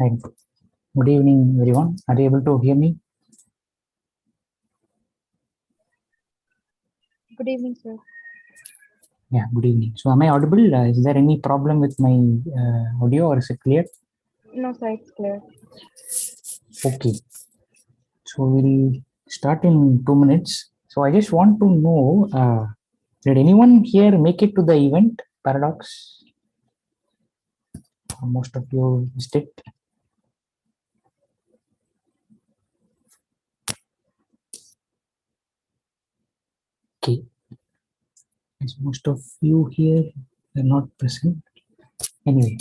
Hi. Good evening, everyone. Are you able to hear me? Good evening, sir. Yeah, good evening. So, am I audible? Is there any problem with my audio, or is it clear? No, sir, it's clear. Okay. So, we'll start in 2 minutes. So, I just want to know, did anyone here make it to the event Paradox? Most of you missed it. Okay. As most of you here are not present. Anyway.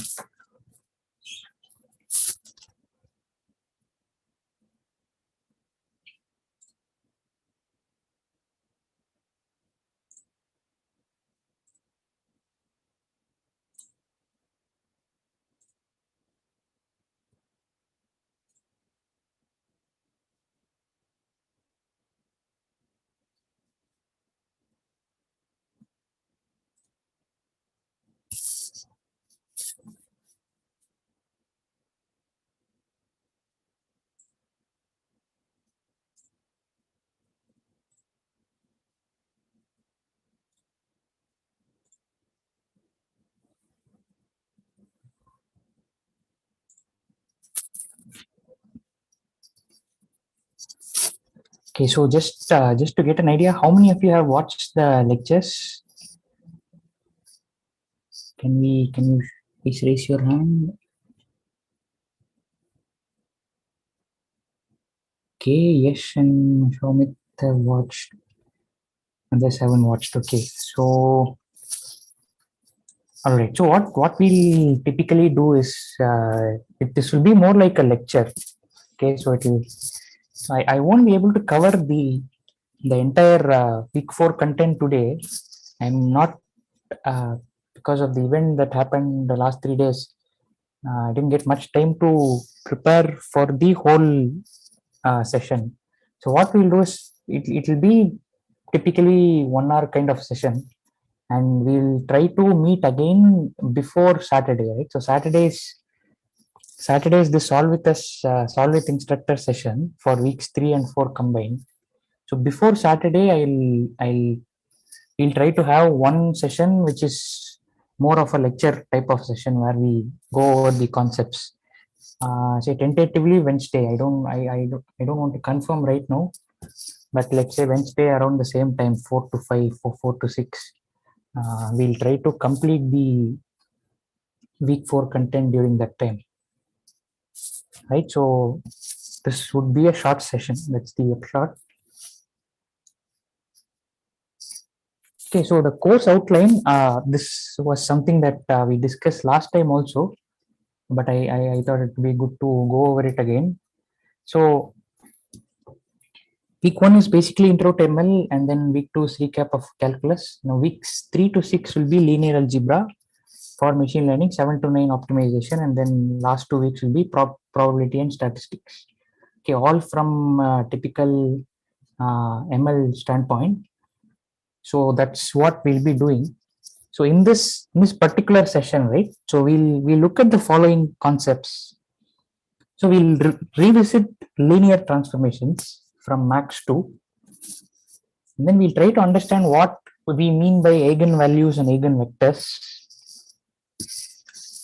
Okay, so just to get an idea, how many of you have watched the lectures? Can you please raise your hand? Okay, yes, and Shomit have watched. Others haven't watched. Okay, so all right. So what we'll typically do is this will be more like a lecture. Okay, so it will. I won't be able to cover the entire week 4 content today. I'm not uh, because of the event that happened the last 3 days. I didn't get much time to prepare for the whole session. So what we'll do is it will be typically 1 hour kind of session, and we'll try to meet again before Saturday, right? So Saturday is the solve with instructor session for weeks 3 and 4 combined. So before Saturday, we'll try to have one session which is more of a lecture type of session where we go over the concepts. Say tentatively Wednesday. I don't want to confirm right now, but let's say Wednesday around the same time, 4 to 5 or 4 to 6. We'll try to complete the week 4 content during that time, right? So this would be a short session. That's the upshot. Okay, so the course outline, this was something that we discussed last time also, but I thought it would be good to go over it again. So week 1 is basically intro to ML, and then week 2 is recap of calculus. Now weeks 3 to 6 will be linear algebra for machine learning, 7 to 9 optimization, and then last 2 weeks will be probability and statistics. Okay, all from typical ML standpoint. So that's what we'll be doing. So in this particular session, right? So we'll look at the following concepts. So we'll revisit linear transformations from Max 2, and then we'll try to understand what we mean by eigenvalues and eigenvectors.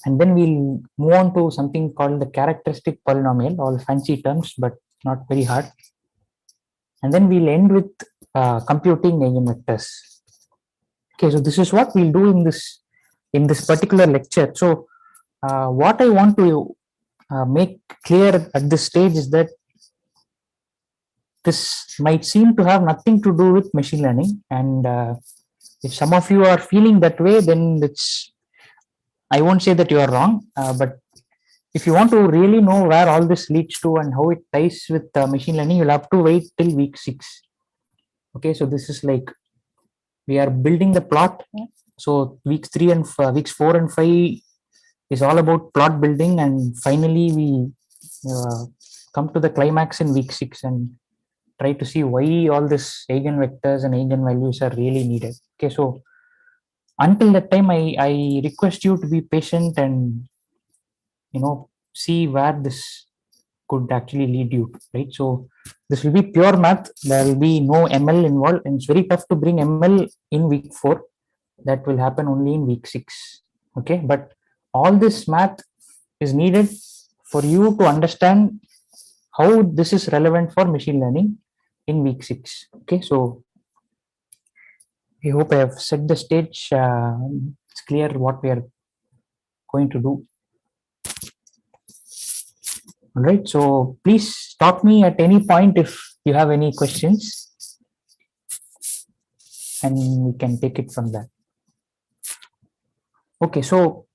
And then we'll move on to something called the characteristic polynomial, all fancy terms, but not very hard. And then we'll end with computing eigenvectors. Okay, so this is what we'll do in this particular lecture. So what I want to make clear at this stage is that this might seem to have nothing to do with machine learning, and if some of you are feeling that way, then I won't say that you are wrong, but if you want to really know where all this leads to and how it ties with machine learning, you'll have to wait till week 6. Okay, so this is like we are building the plot. So weeks 4 and 5 is all about plot building, and finally we uh, come to the climax in week 6 and try to see why all this eigenvectors and eigenvalues are really needed. Okay, so until that time, I request you to be patient and see where this could actually lead you, right? So this will be pure math. There will be no ML involved, and it's very tough to bring ML in week 4. That will happen only in week 6. Okay, but all this math is needed for you to understand how this is relevant for machine learning in week 6. Okay, so I hope I have set the stage. It's clear what we are going to do. All right, so please stop me at any point if you have any questions, and we can take it from there. Okay, so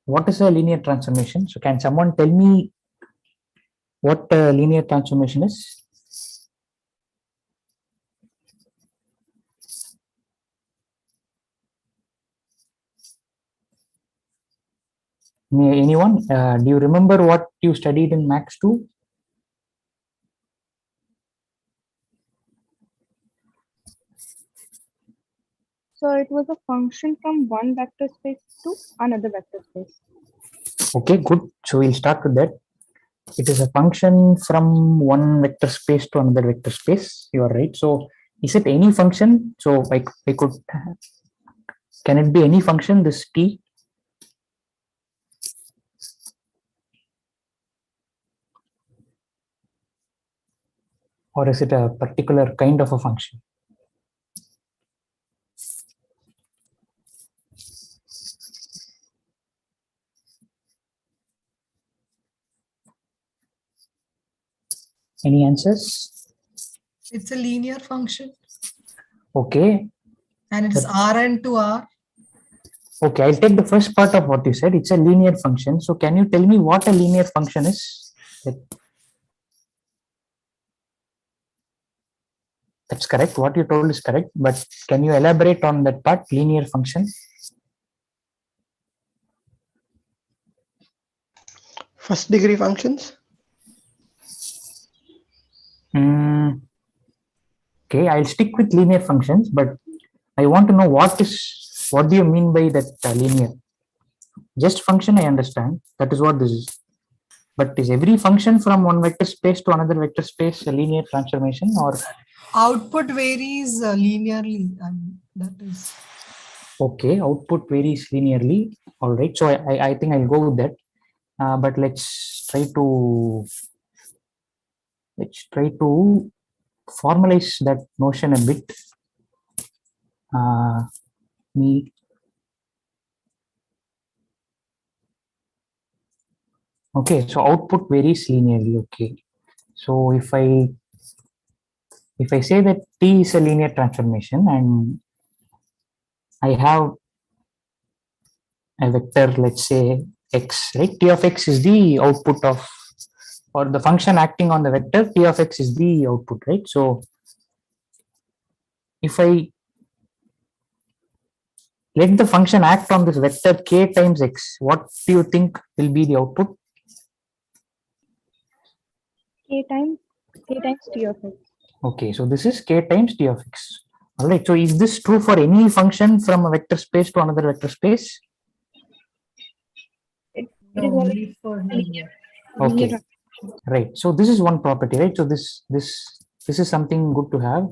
what is a linear transformation? So can someone tell me what a linear transformation is? Anyone? Do you remember what you studied in Max 2? So it was a function from one vector space to another vector space. Okay, good. So we'll start with that. It is a function from one vector space to another vector space. You are right. So is it any function? So I could, can it be any function, this t? Or is it a particular kind of a function? Any answers? It's a linear function. Okay. And it is Rn to R. Okay, I'll take the first part of what you said. It's a linear function. So can you tell me what a linear function is? That's correct. What you told is correct. But can you elaborate on that part, linear function? First degree functions. Okay, I'll stick with linear functions, but I want to know what do you mean by that linear? Just function, I understand. That is what this is. But is every function from one vector space to another vector space a linear transformation, or? Output varies linearly. That is. Okay, output varies linearly. All right. So I think I'll go with that. But let's try to formalize that notion a bit. Okay, so output varies linearly. Okay, so if I say that T is a linear transformation and I have a vector, let's say x, right? T of x is the output of, or the function acting on the vector, T of x is the output, right? So if I let the function act on this vector k times x, what do you think will be the output? K times t of x. Okay, so this is k times t of x. All right, so is this true for any function from a vector space to another vector space? It No, is only for linear. Okay, right. So this is one property, right? So this is something good to have.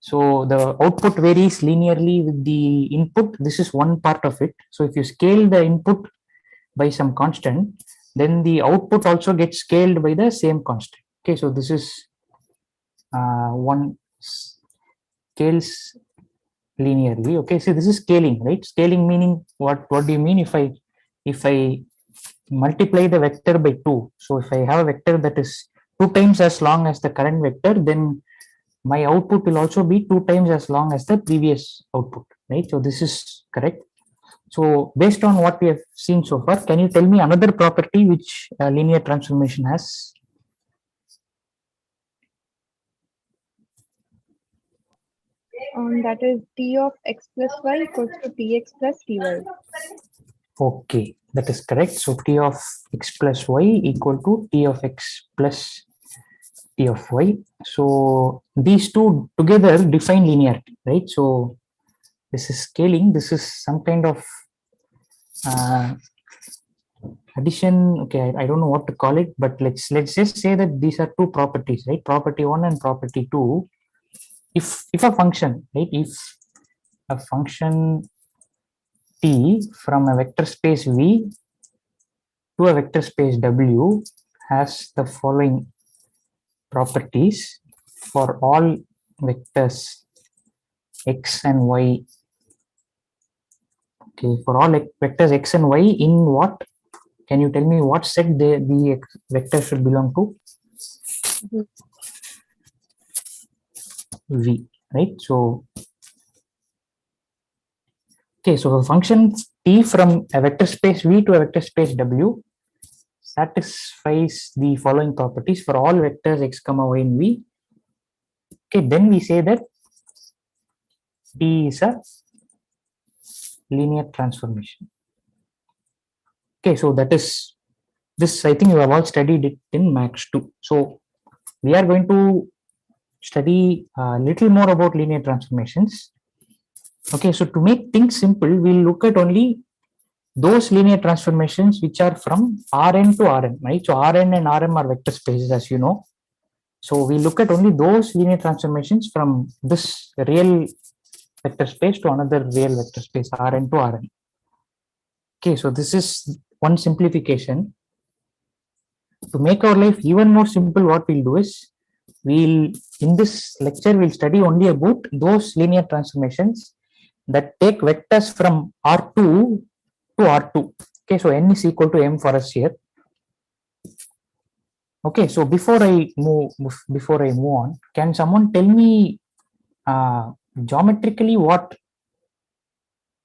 So the output varies linearly with the input. This is one part of it. So if you scale the input by some constant, then the output also gets scaled by the same constant. Okay, so this is one scales linearly. Okay, so this is scaling, right? Scaling meaning what do you mean? If I multiply the vector by 2, so if I have a vector that is 2 times as long as the current vector, then my output will also be 2 times as long as the previous output, right? So this is correct. So based on what we have seen so far, can you tell me another property which linear transformation has? That is t of x plus y equals to tx plus ty. Okay, that is correct. So t of x plus y equal to t of x plus t of y. So these two together define linearity, right? So this is scaling. This is some kind of addition. Okay, I don't know what to call it, but let's just say that these are two properties, right? Property 1 and property 2. If a function, right, if a function t from a vector space V to a vector space W has the following properties for all vectors x and y. Okay, for all vectors x and y in what? Can you tell me what set the vector should belong to? V, right? So, okay, so a function t from a vector space V to a vector space W satisfies the following properties for all vectors x comma y in V. Okay, then we say that T is a linear transformation. Okay, so that is this. I think you have all studied it in Max 2. So we are going to study a little more about linear transformations. Okay, so to make things simple, we'll look at only those linear transformations which are from Rn to Rn, right? So Rn and Rm are vector spaces, as you know. So we look at only those linear transformations from this real vector space to another real vector space, Rn to Rn. Okay, so this is one simplification. To make our life even more simple, what we'll do is in this lecture we'll study only about those linear transformations that take vectors from R2 to R2. Okay, so n is equal to m for us here. Okay, so before I move on, can someone tell me geometrically what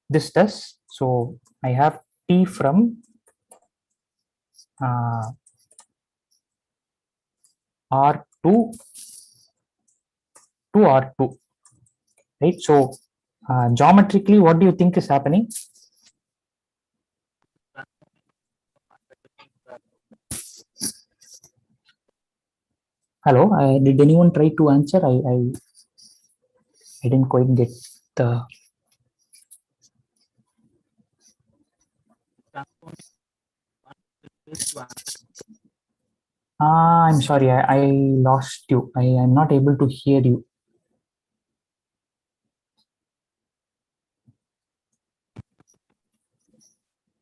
this does? So I have t from R2 to R2, right? So geometrically, what do you think is happening? Hello, did anyone try to answer? I didn't quite get the. I'm sorry, I lost you. I am not able to hear you.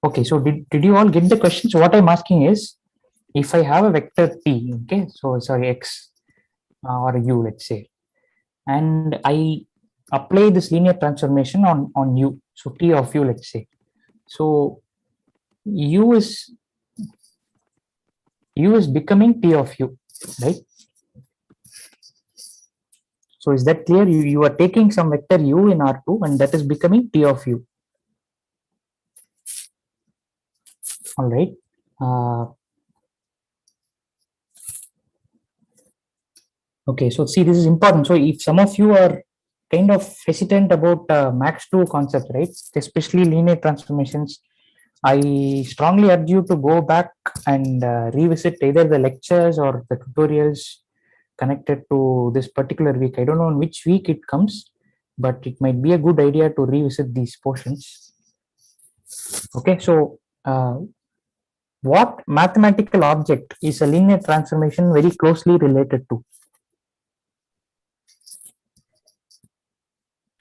Okay, so did you all get the question? So what I'm asking is, if I have a vector t, okay, so sorry, x or u, let's say, and I apply this linear transformation on u, so t of u, let's say, so u is becoming t of u, right? So is that clear? You are taking some vector u in R2 and that is becoming t of u. All right. Okay, so see, this is important. So if some of you are kind of hesitant about Max 2 concept, right, especially linear transformations, I strongly urge you to go back and revisit either the lectures or the tutorials connected to this particular week. I don't know on which week it comes, but it might be a good idea to revisit these portions. Okay, so what mathematical object is a linear transformation very closely related to?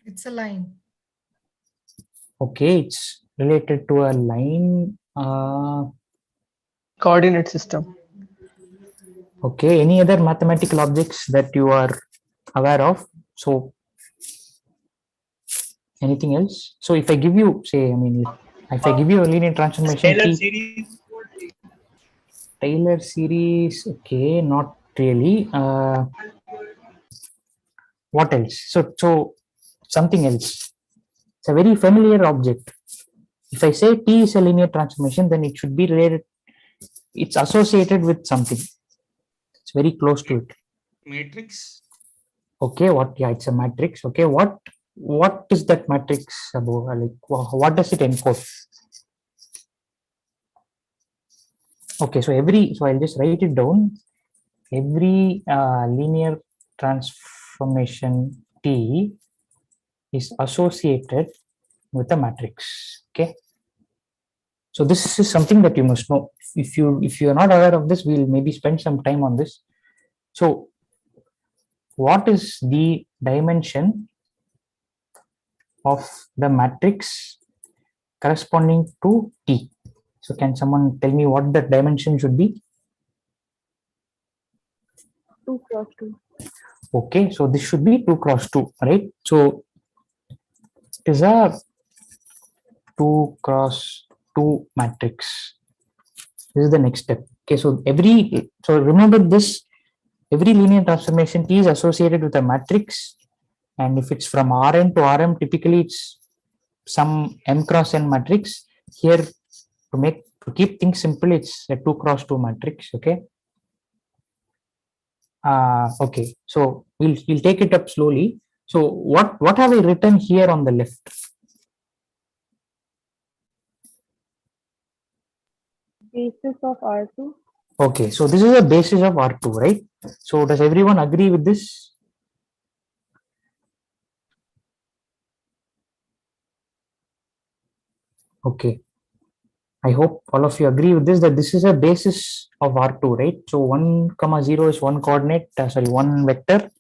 It's a line. Okay, it's related to a line. Coordinate system. Okay, any other mathematical objects that you are aware of? So anything else? So if I give you, say, I mean, if I give you a linear transformation T, Taylor series, okay, not really. What else? So something else. It's a very familiar object. If I say T is a linear transformation, then it should be related. It's associated with something. It's very close to it. Matrix. Okay, what? Yeah, it's a matrix. Okay, what is that matrix about? Like, what does it encode? Okay, so I'll just write it down. Every linear transformation T is associated with a matrix. Okay. So this is something that you must know. If you are not aware of this, we'll maybe spend some time on this. So what is the dimension of the matrix corresponding to T? So can someone tell me what the dimension should be? 2 cross 2. Okay, so this should be 2 cross 2, right? So it is a 2 cross 2 matrix. This is the next step. Okay, so remember this, every linear transformation T is associated with a matrix, and if it's from Rn to Rm, typically it's some m cross n matrix. Here, to keep things simple, it's a 2 cross 2 matrix. Okay. Okay, so we'll take it up slowly. So what have I written here on the left? Basis of R2. Okay, so this is a basis of R2, right? So does everyone agree with this? Okay, I hope all of you agree with this, that this is a basis of R2, right? So 1, 0 is one coordinate, one vector,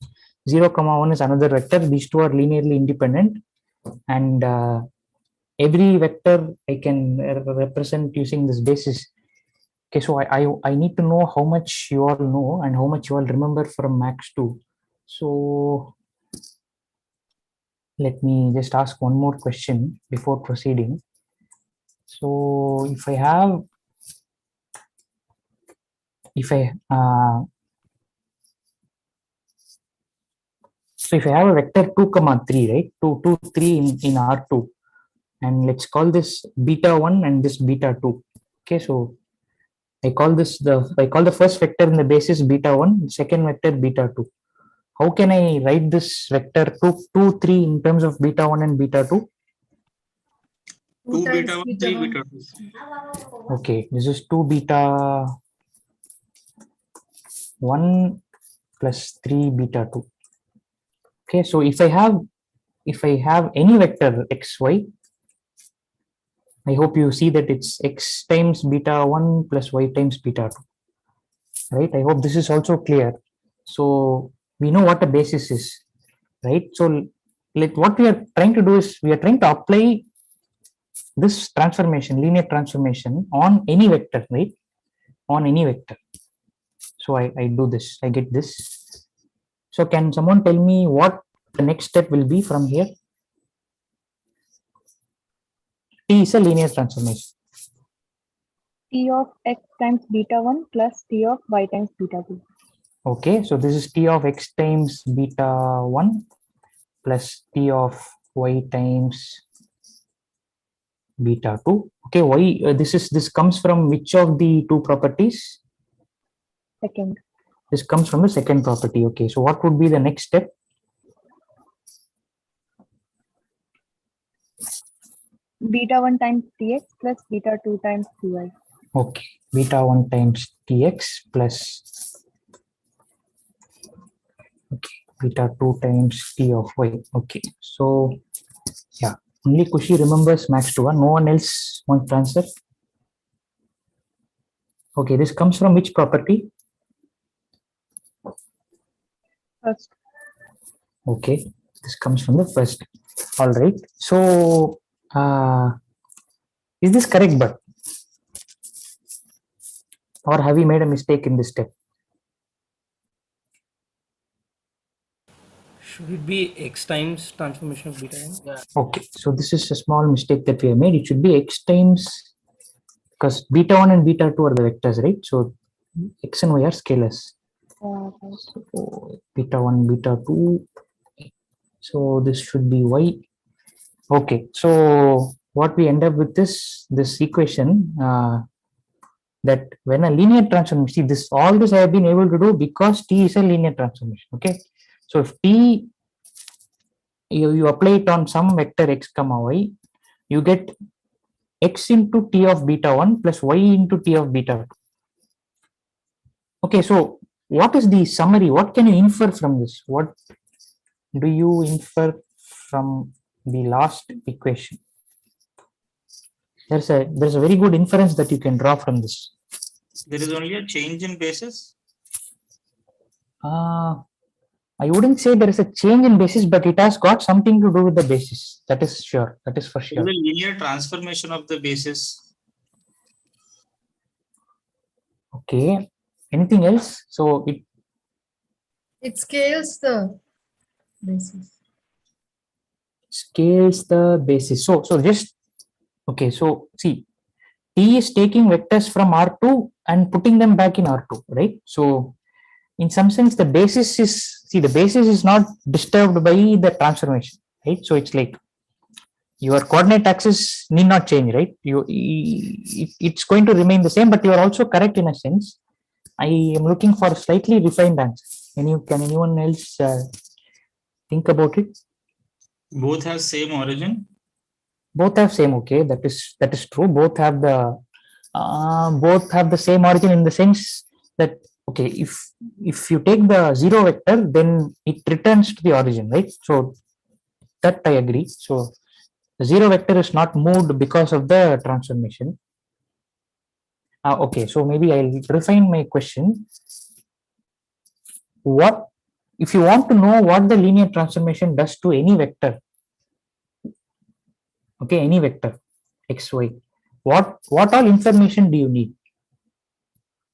0, 1 is another vector. These two are linearly independent, and every vector I can represent using this basis. Okay, so I need to know how much you all know and how much you all remember from Max 2. So let me just ask one more question before proceeding. So if I have a vector 2, 3, right? 2, 2, 3 in R2, and let's call this beta 1 and this beta 2. Okay, so I call the first vector in the basis beta 1, second vector beta 2. How can I write this vector 2, 2, 3 in terms of beta 1 and beta 2? 2 beta times 1, beta 3 1. beta 2. Okay, this is 2 beta 1 plus 3 beta 2. Okay, so if I have any vector xy, I hope you see that it's x times beta 1 plus y times beta 2, right? I hope this is also clear. So we know what a basis is, right? So what we are trying to do is we are trying to apply this transformation, linear transformation, on any vector, right? On any vector. So I do this, I get this. So can someone tell me what the next step will be from here? T is a linear transformation. T of x times beta 1 plus T of y times beta 2. Okay, so this is T of x times beta 1 plus T of y times beta 2. Okay, why this comes from which of the two properties? Second. This comes from the second property. Okay, so what would be the next step? Beta 1 times Tx plus beta 2 times Ty. Okay, beta 1 times Tx plus beta 2 times T of y. Okay, so yeah, only Kushi remembers Max 2. No one else wants to answer. Okay, this comes from which property? First. Okay, this comes from the first. All right. So, is this correct, but or have we made a mistake in this step? Should it be x times transformation of beta 1? Yeah. Okay, so this is a small mistake that we have made. It should be x times, because beta 1 and beta 2 are the vectors, right? So x and y are scalars. So beta 1, beta 2. So this should be y. Okay, so what we end up with is this equation that when a linear transformation, see all this I have been able to do because T is a linear transformation. Okay, so if T you apply it on some vector x comma y, you get x into T of beta 1 plus y into T of beta 2. Okay, so what is the summary? What can you infer from this? What do you infer from the last equation? there's a very good inference that you can draw from this. There is only a change in basis. I wouldn't say there is a change in basis, but it has got something to do with the basis. That is sure. That is for It is sure. a linear transformation of the basis. Okay. Anything else? So It scales the basis. scales the basis. So just okay. So see, T is taking vectors from R2 and putting them back in R2, right? So in some sense, the basis is not disturbed by the transformation, right? So it's like your coordinate axis need not change, right? It's going to remain the same, but you are also correct in a sense. I am looking for a slightly refined answer. Can anyone else think about it? Both have same origin. Both have same. Okay, that is true. Both have the same origin in the sense that okay, if you take the zero vector, then it returns to the origin, right? So that I agree. So the zero vector is not moved because of the transformation. Okay, so maybe I'll refine my question. What if you want to know what the linear transformation does to any vector? Okay, any vector x, y. What all information do you need?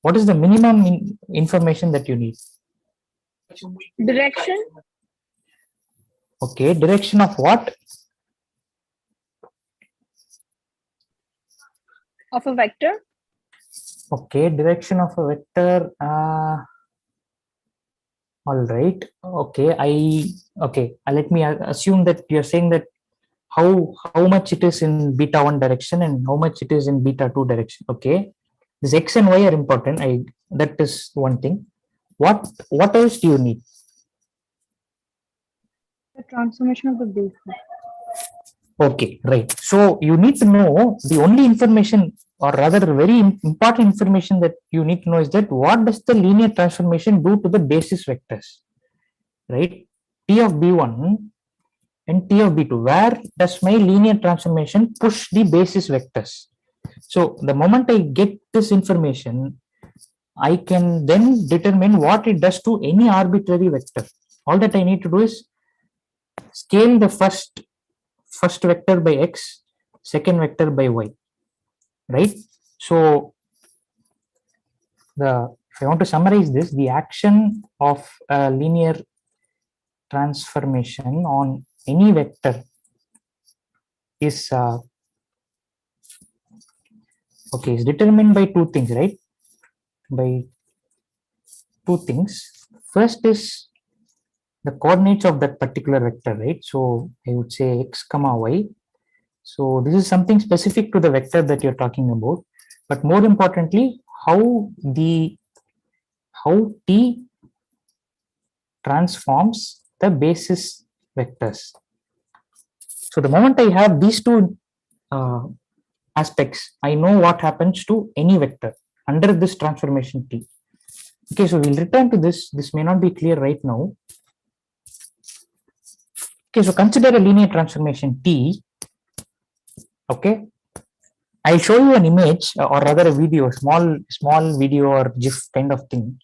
What is the minimum information that you need? Direction Okay, direction of what? of a vector. Okay, direction of a vector. All right. Okay, let me assume that you're saying that how much it is in beta 1 direction and how much it is in beta 2 direction. Okay, this x and y are important. That is one thing. What else do you need? The transformation of the basis. Okay, right. So you need to know the only information, or rather very important information that you need to know is that what does the linear transformation do to the basis vectors, right? T of B1 and T of B2. Where does my linear transformation push the basis vectors? So the moment I get this information, I can then determine what it does to any arbitrary vector. All that I need to do is scale the first vector by x, second vector by y, right? So if I want to summarize this, the action of a linear transformation on any vector is is determined by two things, right? By two things. First is the coordinates of that particular vector, right? So I would say x comma y. So this is something specific to the vector that you're talking about, but more importantly, how T transforms the basis vectors. So the moment I have these two aspects, I know what happens to any vector under this transformation T. Okay, so we'll return to this. This may not be clear right now. Okay, so consider a linear transformation T. Okay, I'll show you an image or rather a video, small video or GIF kind of thing,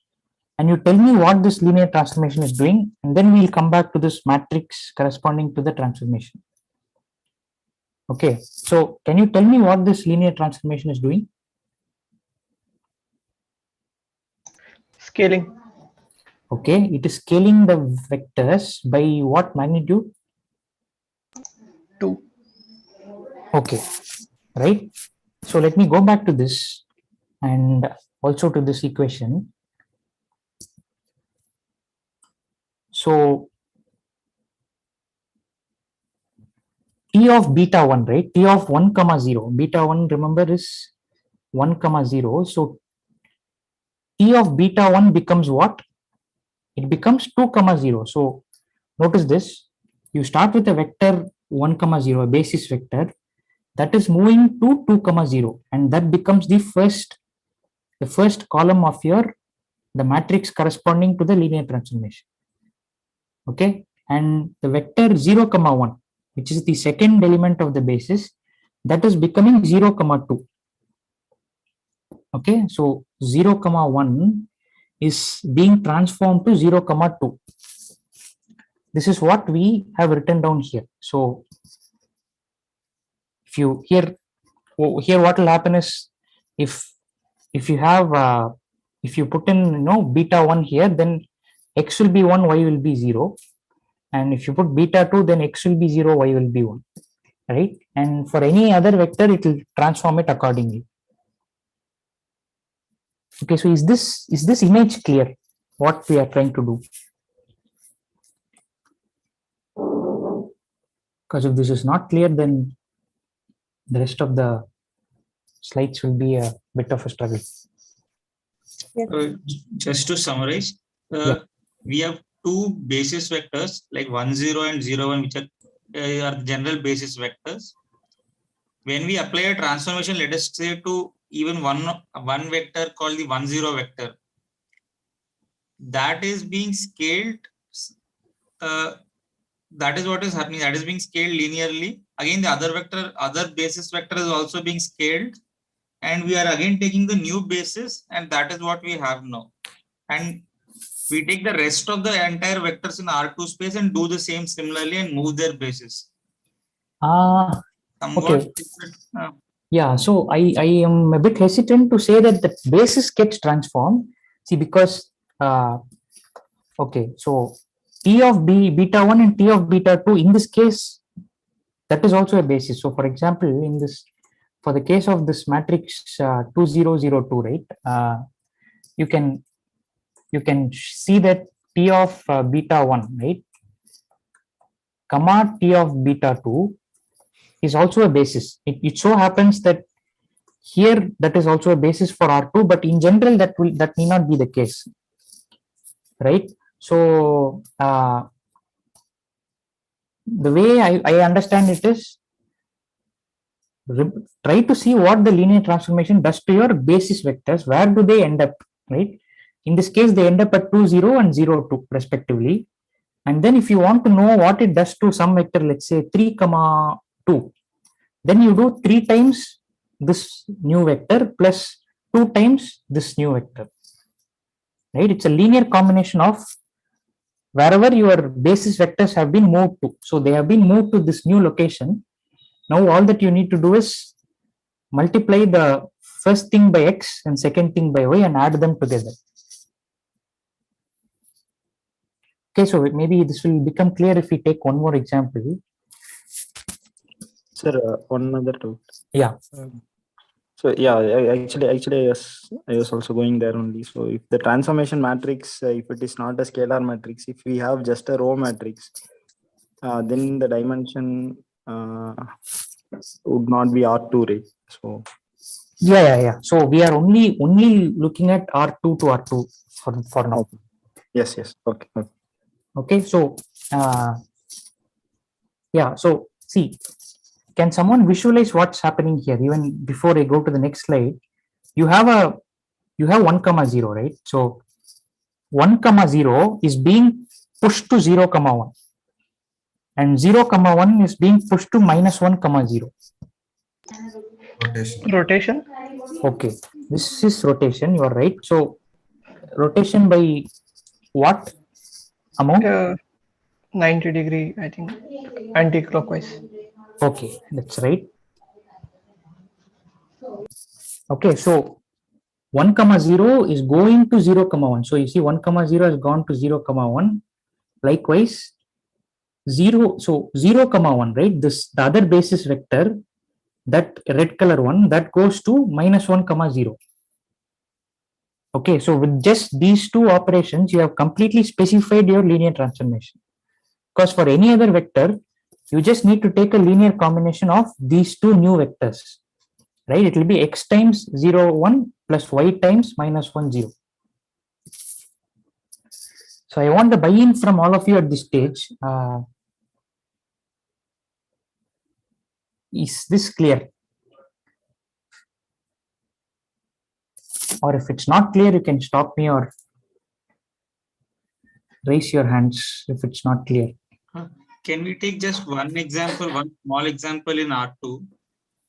and you tell me what this linear transformation is doing, and then we'll come back to this matrix corresponding to the transformation. Okay, so can you tell me what this linear transformation is doing? Scaling. Okay, it is scaling the vectors by what magnitude? 2. Okay, right. So let me go back to this and also to this equation. So T of beta 1, right? T of 1 comma 0. Beta 1, remember, is 1 comma 0. So T of beta 1 becomes what? It becomes 2 comma 0. So notice this. You start with a vector 1 comma 0, a basis vector that is moving to 2 comma 0, and that becomes the first column of the matrix corresponding to the linear transformation. Okay, and the vector 0 comma 1, which is the second element of the basis, that is becoming 0, 2. Okay, so 0, 1 is being transformed to 0, 2. This is what we have written down here. So if you here what will happen is, if you have if you put in beta 1 here, then x will be 1, y will be 0, and if you put beta 2, then x will be 0, y will be 1, right? And for any other vector, it will transform it accordingly. Okay, so is this image clear, what we are trying to do? Because if this is not clear, then the rest of the slides will be a bit of a struggle. Just to summarize, we have two basis vectors like 1, 0 and 0, 1, which are general basis vectors. When we apply a transformation, let us say to even one vector called the 1, 0 vector, that is being scaled. That is what is happening. That is being scaled linearly. Again, the other basis vector is also being scaled, and we are again taking the new basis, and that is what we have now. And we take the rest of the entire vectors in R2 space and do the same similarly and move their basis. Okay. Yeah, so I am a bit hesitant to say that the basis gets transformed. See, because okay, so T of beta 1 and T of beta 2, in this case, that is also a basis. So for example, in this, for the case of this matrix 2, 0, 0, 2, right, you can see that T of beta 1, right, comma T of beta 2 is also a basis. It so happens that here that is also a basis for R2, but in general that may not be the case, right? So the way I understand it is, try to see what the linear transformation does to your basis vectors. Where do they end up, right? In this case, they end up at 2, 0 and 0, 2 respectively. And then if you want to know what it does to some vector, let's say 3, 2, then you do 3 times this new vector plus 2 times this new vector, right? It's a linear combination of wherever your basis vectors have been moved to. So they have been moved to this new location. Now all that you need to do is multiply the first thing by x and second thing by y and add them together. Okay, so maybe this will become clear if we take one more example. Sir, one other doubt. Yeah. So yeah, actually, I was also going there only. So if the transformation matrix, if it is not a scalar matrix, if we have just a row matrix, then the dimension would not be R2, right? So Yeah. So we are only looking at R2 to R2 for now. Okay. Yes. Okay. So yeah. So see, can someone visualize what's happening here? Even before I go to the next slide, you have 1, 0, right? So 1, 0 is being pushed to 0, 1, and 0, 1 is being pushed to -1, 0. Rotation. Okay, this is rotation. You are right. So rotation by what amount? 90 degree, I think, anti-clockwise. Okay, that's right. Okay, so 1, 0 is going to 0, 1. So you see 1, 0 has gone to 0, 1. Likewise, 0, so 0, 1, right? The other basis vector, that red color one, that goes to -1, 0. Okay, so with just these two operations, you have completely specified your linear transformation. Because for any other vector, you just need to take a linear combination of these two new vectors, right? It will be x times 0, 1 plus y times -1, 0. So I want the buy-in from all of you at this stage. Is this clear? Or if it's not clear, you can stop me or raise your hands if it's not clear. Can we take just one example, one small example in R2?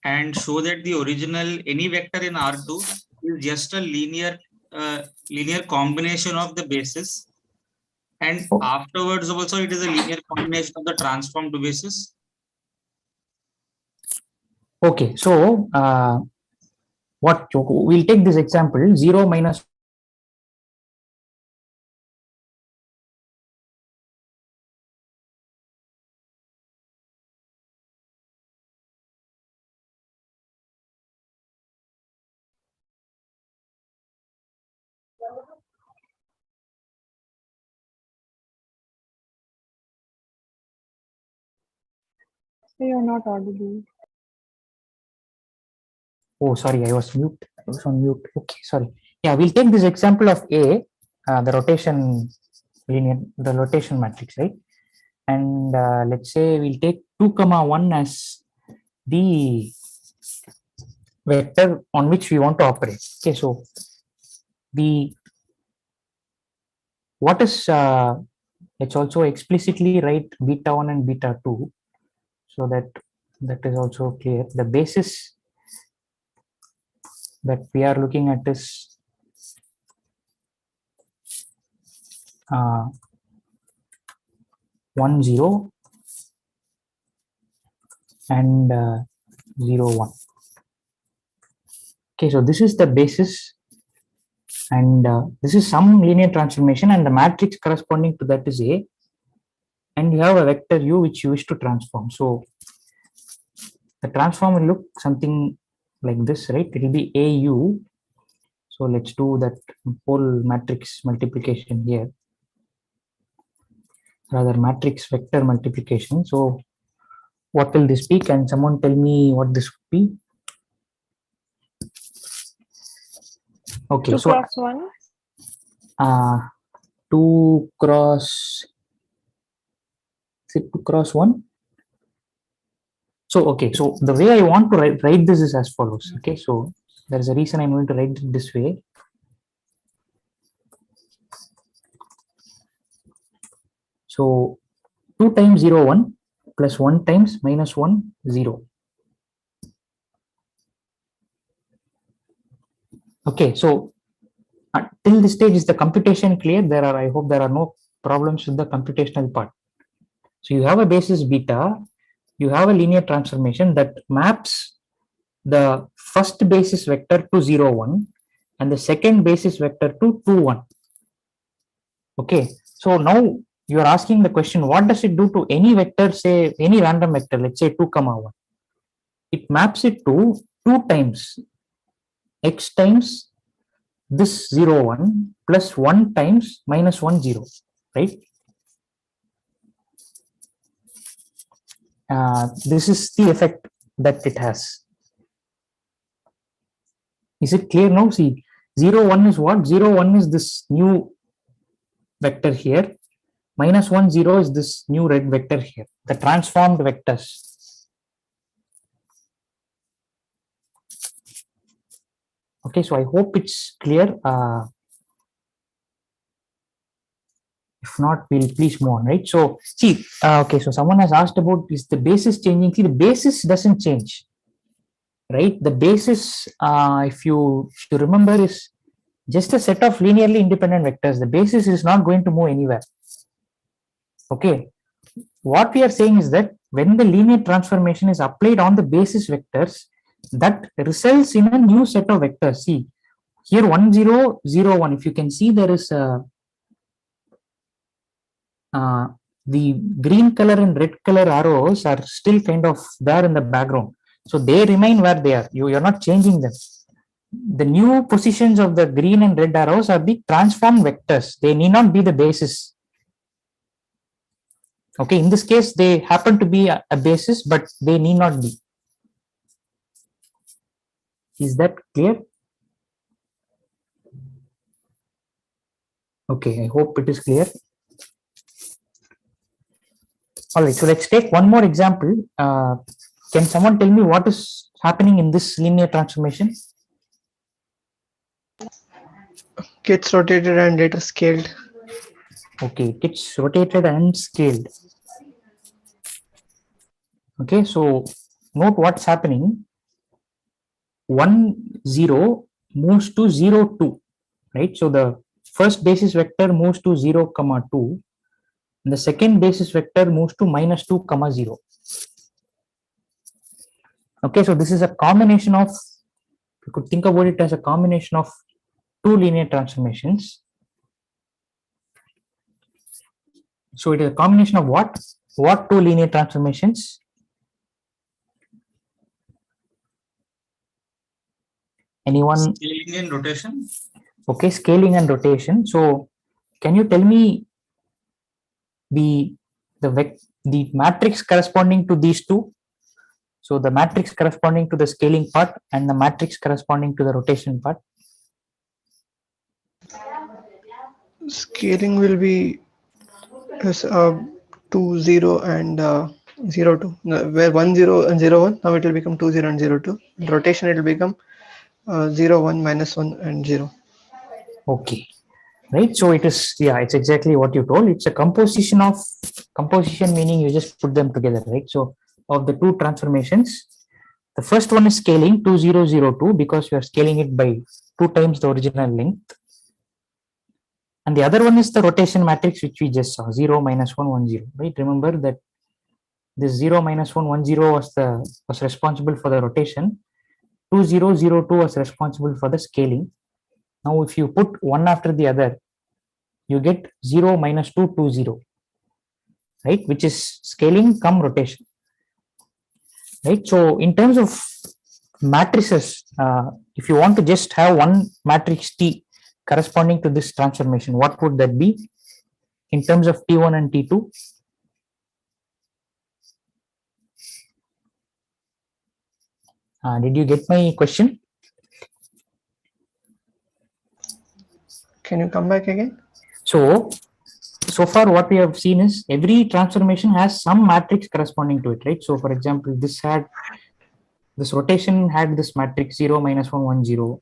and show that the original any vector in R2 is just a linear combination of the bases, and Oh. afterwards also it is a linear combination of the transformed bases. Okay, so what we'll take this example 0 minus So you're not audible. Oh, sorry, I was mute. I was on mute. Okay, sorry. Yeah, we'll take this example of A, the rotation matrix, right? And let's say we'll take 2, 1 as the vector on which we want to operate. Okay, so the what is let's also explicitly write beta 1 and beta 2, so that is also clear. The basis that we are looking at is 1 0 and 0 1. Okay, so this is the basis, and this is some linear transformation, and the matrix corresponding to that is A, and you have a vector u which you wish to transform. So the transform will look something like this, right? It will be AU. So let's do that whole matrix multiplication here, rather matrix vector multiplication. So what will this be? Can someone tell me what this would be? Okay, 2 so cross 1. 2 cross, is it 2 cross 1? So okay, so the way I want to write this is as follows. Okay, so there is a reason I'm going to write it this way. So 2 times 0 1 plus 1 times minus 1 0. Okay, so till this stage is the computation clear? I hope there are no problems with the computational part. So you have a basis beta, you have a linear transformation that maps the first basis vector to 0 1 and the second basis vector to 2 1. Okay, so now you are asking the question, what does it do to any vector, say any random vector, let's say 2 1? It maps it to 2 times x times this 0 1 plus 1 times minus 1 0, right? This is the effect that it has. Is it clear now? See, 0 1 is what? 0 1 is this new vector here, minus 1 0 is this new red vector here, the transformed vectors. Okay, so I hope it's clear. If not, we'll please move on, right? So see, okay, so someone has asked about, is the basis changing? See, the basis doesn't change, right? The basis, if you remember, is just a set of linearly independent vectors. The basis is not going to move anywhere. Okay, what we are saying is that when the linear transformation is applied on the basis vectors, that results in a new set of vectors. See, here 1 0 0 1, if you can see, there is a the green color and red color arrows are still kind of there in the background, so they remain where they are. You're not changing them. The new positions of the green and red arrows are the transformed vectors. They need not be the basis. Okay, in this case they happen to be a basis, but they need not be. Is that clear? Okay, I hope it is clear. All right, so let's take one more example. Can someone tell me what is happening in this linear transformation? Gets rotated and later scaled. Okay, it gets rotated and scaled. Okay, so note what's happening. 1 0 moves to 0 2, right? So the first basis vector moves to 0 comma 2, and the second basis vector moves to minus 2 comma 0. Okay, so this is a combination of, you could think about it as a combination of two linear transformations. So it is a combination of what? What two linear transformations? Anyone? Scaling and rotation. Okay, scaling and rotation. So can you tell me the matrix corresponding to these two? So the matrix corresponding to the scaling part and the matrix corresponding to the rotation part. Scaling will be 2 0 and 0 2. No, where 1 0 and 0 1, now it will become 2 0 and 0 2. Rotation, it will become 0 1 minus 1 and 0. Okay, right. So it is, yeah, it's exactly what you told. It's a composition meaning you just put them together, right? So of the two transformations, the first one is scaling 2 0 0 2 because we are scaling it by 2 times the original length. And the other one is the rotation matrix, which we just saw, 0 minus 1 1 0, right? Remember that this 0 minus 1 1 0 was responsible for the rotation. 2 0 0 2 was responsible for the scaling. Now if you put one after the other, you get 0 minus 2 2 0, right? Which is scaling come rotation, right? So in terms of matrices, if you want to just have one matrix T corresponding to this transformation, what would that be in terms of T1 and T2? Did you get my question? Can you come back again? So far what we have seen is every transformation has some matrix corresponding to it, right? So for example, this rotation had this matrix 0 minus 1 1 0.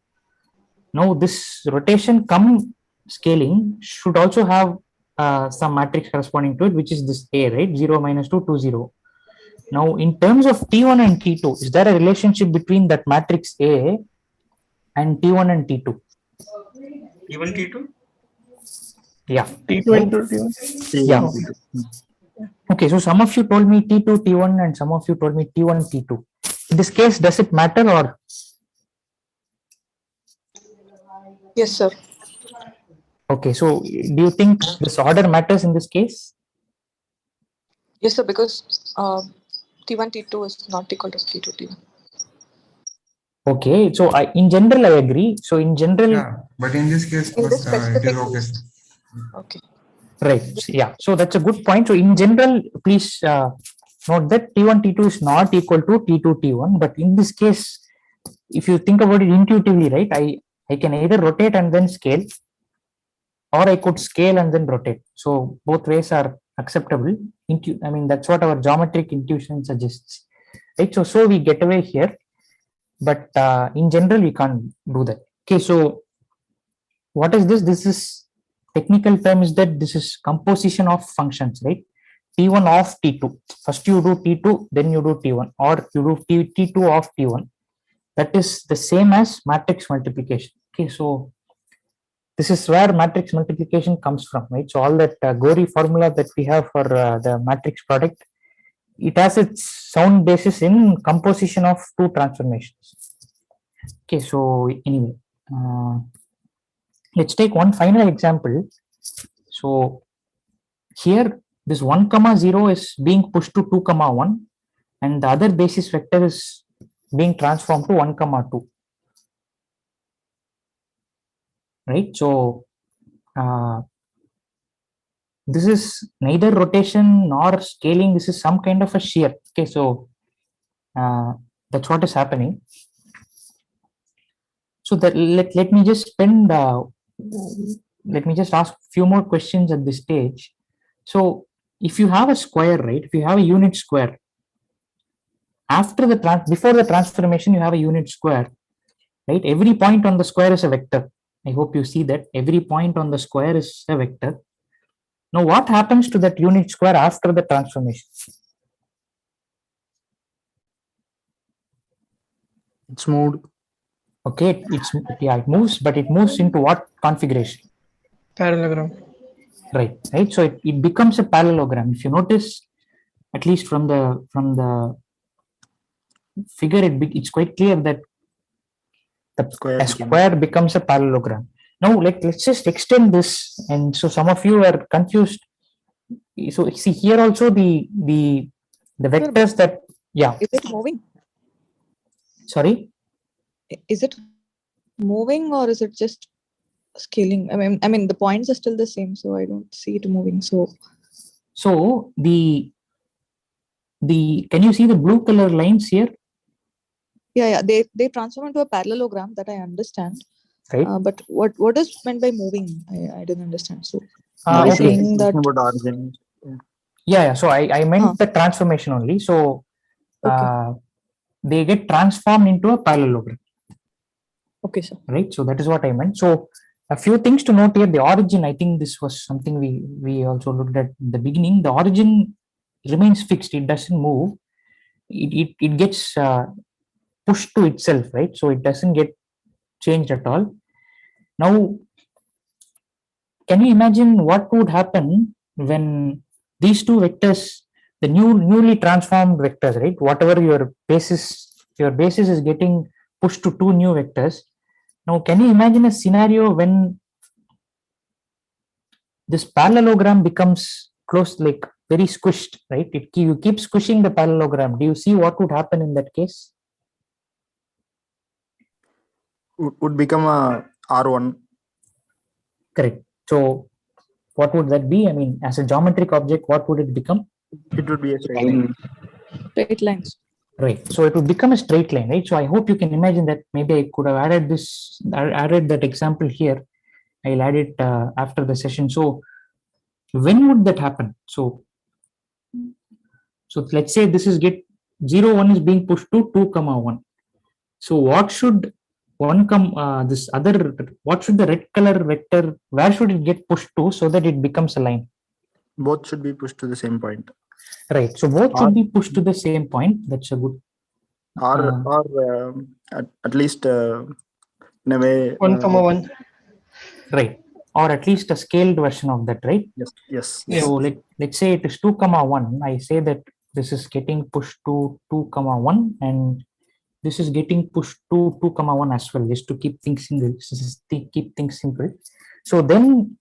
Now this rotation come scaling should also have some matrix corresponding to it, which is this A, right? 0 minus 2 2 0. Now in terms of T1 and T2, is there a relationship between that matrix A and T1 and T2? T1, T2. Yeah. T2 Right? into T1? Yeah. Okay, so some of you told me T2, T1, and some of you told me T1, T2. In this case, does it matter or? Yes, sir. Okay, so do you think this order matters in this case? Yes, sir, because T1, T2 is not equal to T2, T1. Okay, so in general, I agree. So in general, yeah, but in this case, In this it is specific okay. case. Okay. right. Yeah, so that's a good point. So in general, please note that T1, T2 is not equal to T2, T1. But in this case, if you think about it intuitively, right, I can either rotate and then scale, or I could scale and then rotate. So both ways are acceptable. I mean, that's what our geometric intuition suggests, right? So we get away here, but in general, we can't do that. Okay, so what is this? This is technical term is that this is composition of functions, right? T1 of T2. First you do T2, then you do T1, or you do T2 of T1. That is the same as matrix multiplication. Okay, so this is where matrix multiplication comes from, right? So all that gory formula that we have for the matrix product, it has its sound basis in composition of two transformations. Okay, so anyway, let's take one final example. So here this 1 comma 0 is being pushed to 2 comma 1, and the other basis vector is being transformed to 1 comma 2. Right, so this is neither rotation nor scaling. This is some kind of a shear. Okay, so that's what is happening. So that let me just spend let me just ask a few more questions at this stage. So if you have a square, right, if you have a unit square, after the before the transformation you have a unit square, right? Every point on the square is a vector. I hope you see that every point on the square is a vector. Now what happens to that unit square after the transformation? It's moved. Okay, it moves, but it moves into what configuration? Parallelogram. Right. So it becomes a parallelogram. If you notice, at least from the figure, it's quite clear that a square becomes a parallelogram. Now, let's just extend this, and so some of you are confused. So see here also the vectors that Is it moving? Sorry. Is it moving or is it just scaling? I mean the points are still the same, so I don't see it moving. So the can you see the blue color lines here? Yeah, they transform into a parallelogram, that I understand. Right. But what is meant by moving? I didn't understand. So are you saying that? About origin. Yeah. So I meant the transformation only. So they get transformed into a parallelogram. Okay, sir. Right. So that is what I meant. So a few things to note here. The origin, I think this was something we also looked at the beginning. The origin remains fixed. It doesn't move. It gets pushed to itself, right? So it doesn't get changed at all. Now, can you imagine what would happen when these two vectors, the newly transformed vectors, right? Whatever your basis is getting pushed to two new vectors. Now, can you imagine a scenario when this parallelogram becomes close, like very squished, right? You keep squishing the parallelogram. Do you see what would happen in that case? Would become a R1. Correct. So what would that be? I mean, as a geometric object, what would it become? It would be a straight line. Straight lines. Right. So it would become a straight line, right? So I hope you can imagine that maybe I could have added that example here. I'll add it after the session. So when would that happen? So let's say this is 0, 1 is being pushed to 2, 1. So what should what should the red color vector, where should it get pushed to so that it becomes a line? Both should be pushed to the same point. Right. So both should be pushed to the same point. That's a good. Or at least in a way. 1, 1. Right. Or at least a scaled version of that, right? Yes. So let's say it is 2, 1. I say that this is getting pushed to 2, 1, and this is getting pushed to 2, 1 as well, just to keep things simple. So then,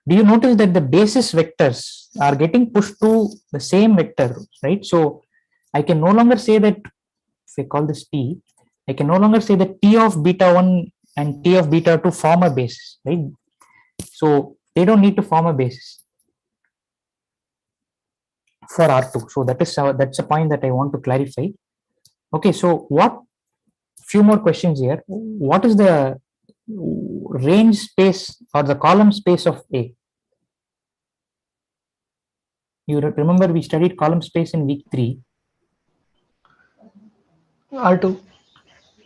do you notice that the basis vectors are getting pushed to the same vector, right? So I can no longer say that, if I call this T, I can no longer say that T of beta 1 and T of beta 2 form a basis, right? So they don't need to form a basis for R2. So that's a point that I want to clarify. Okay, so few more questions here. What is the range space or the column space of A? You remember we studied column space in week 3. R2.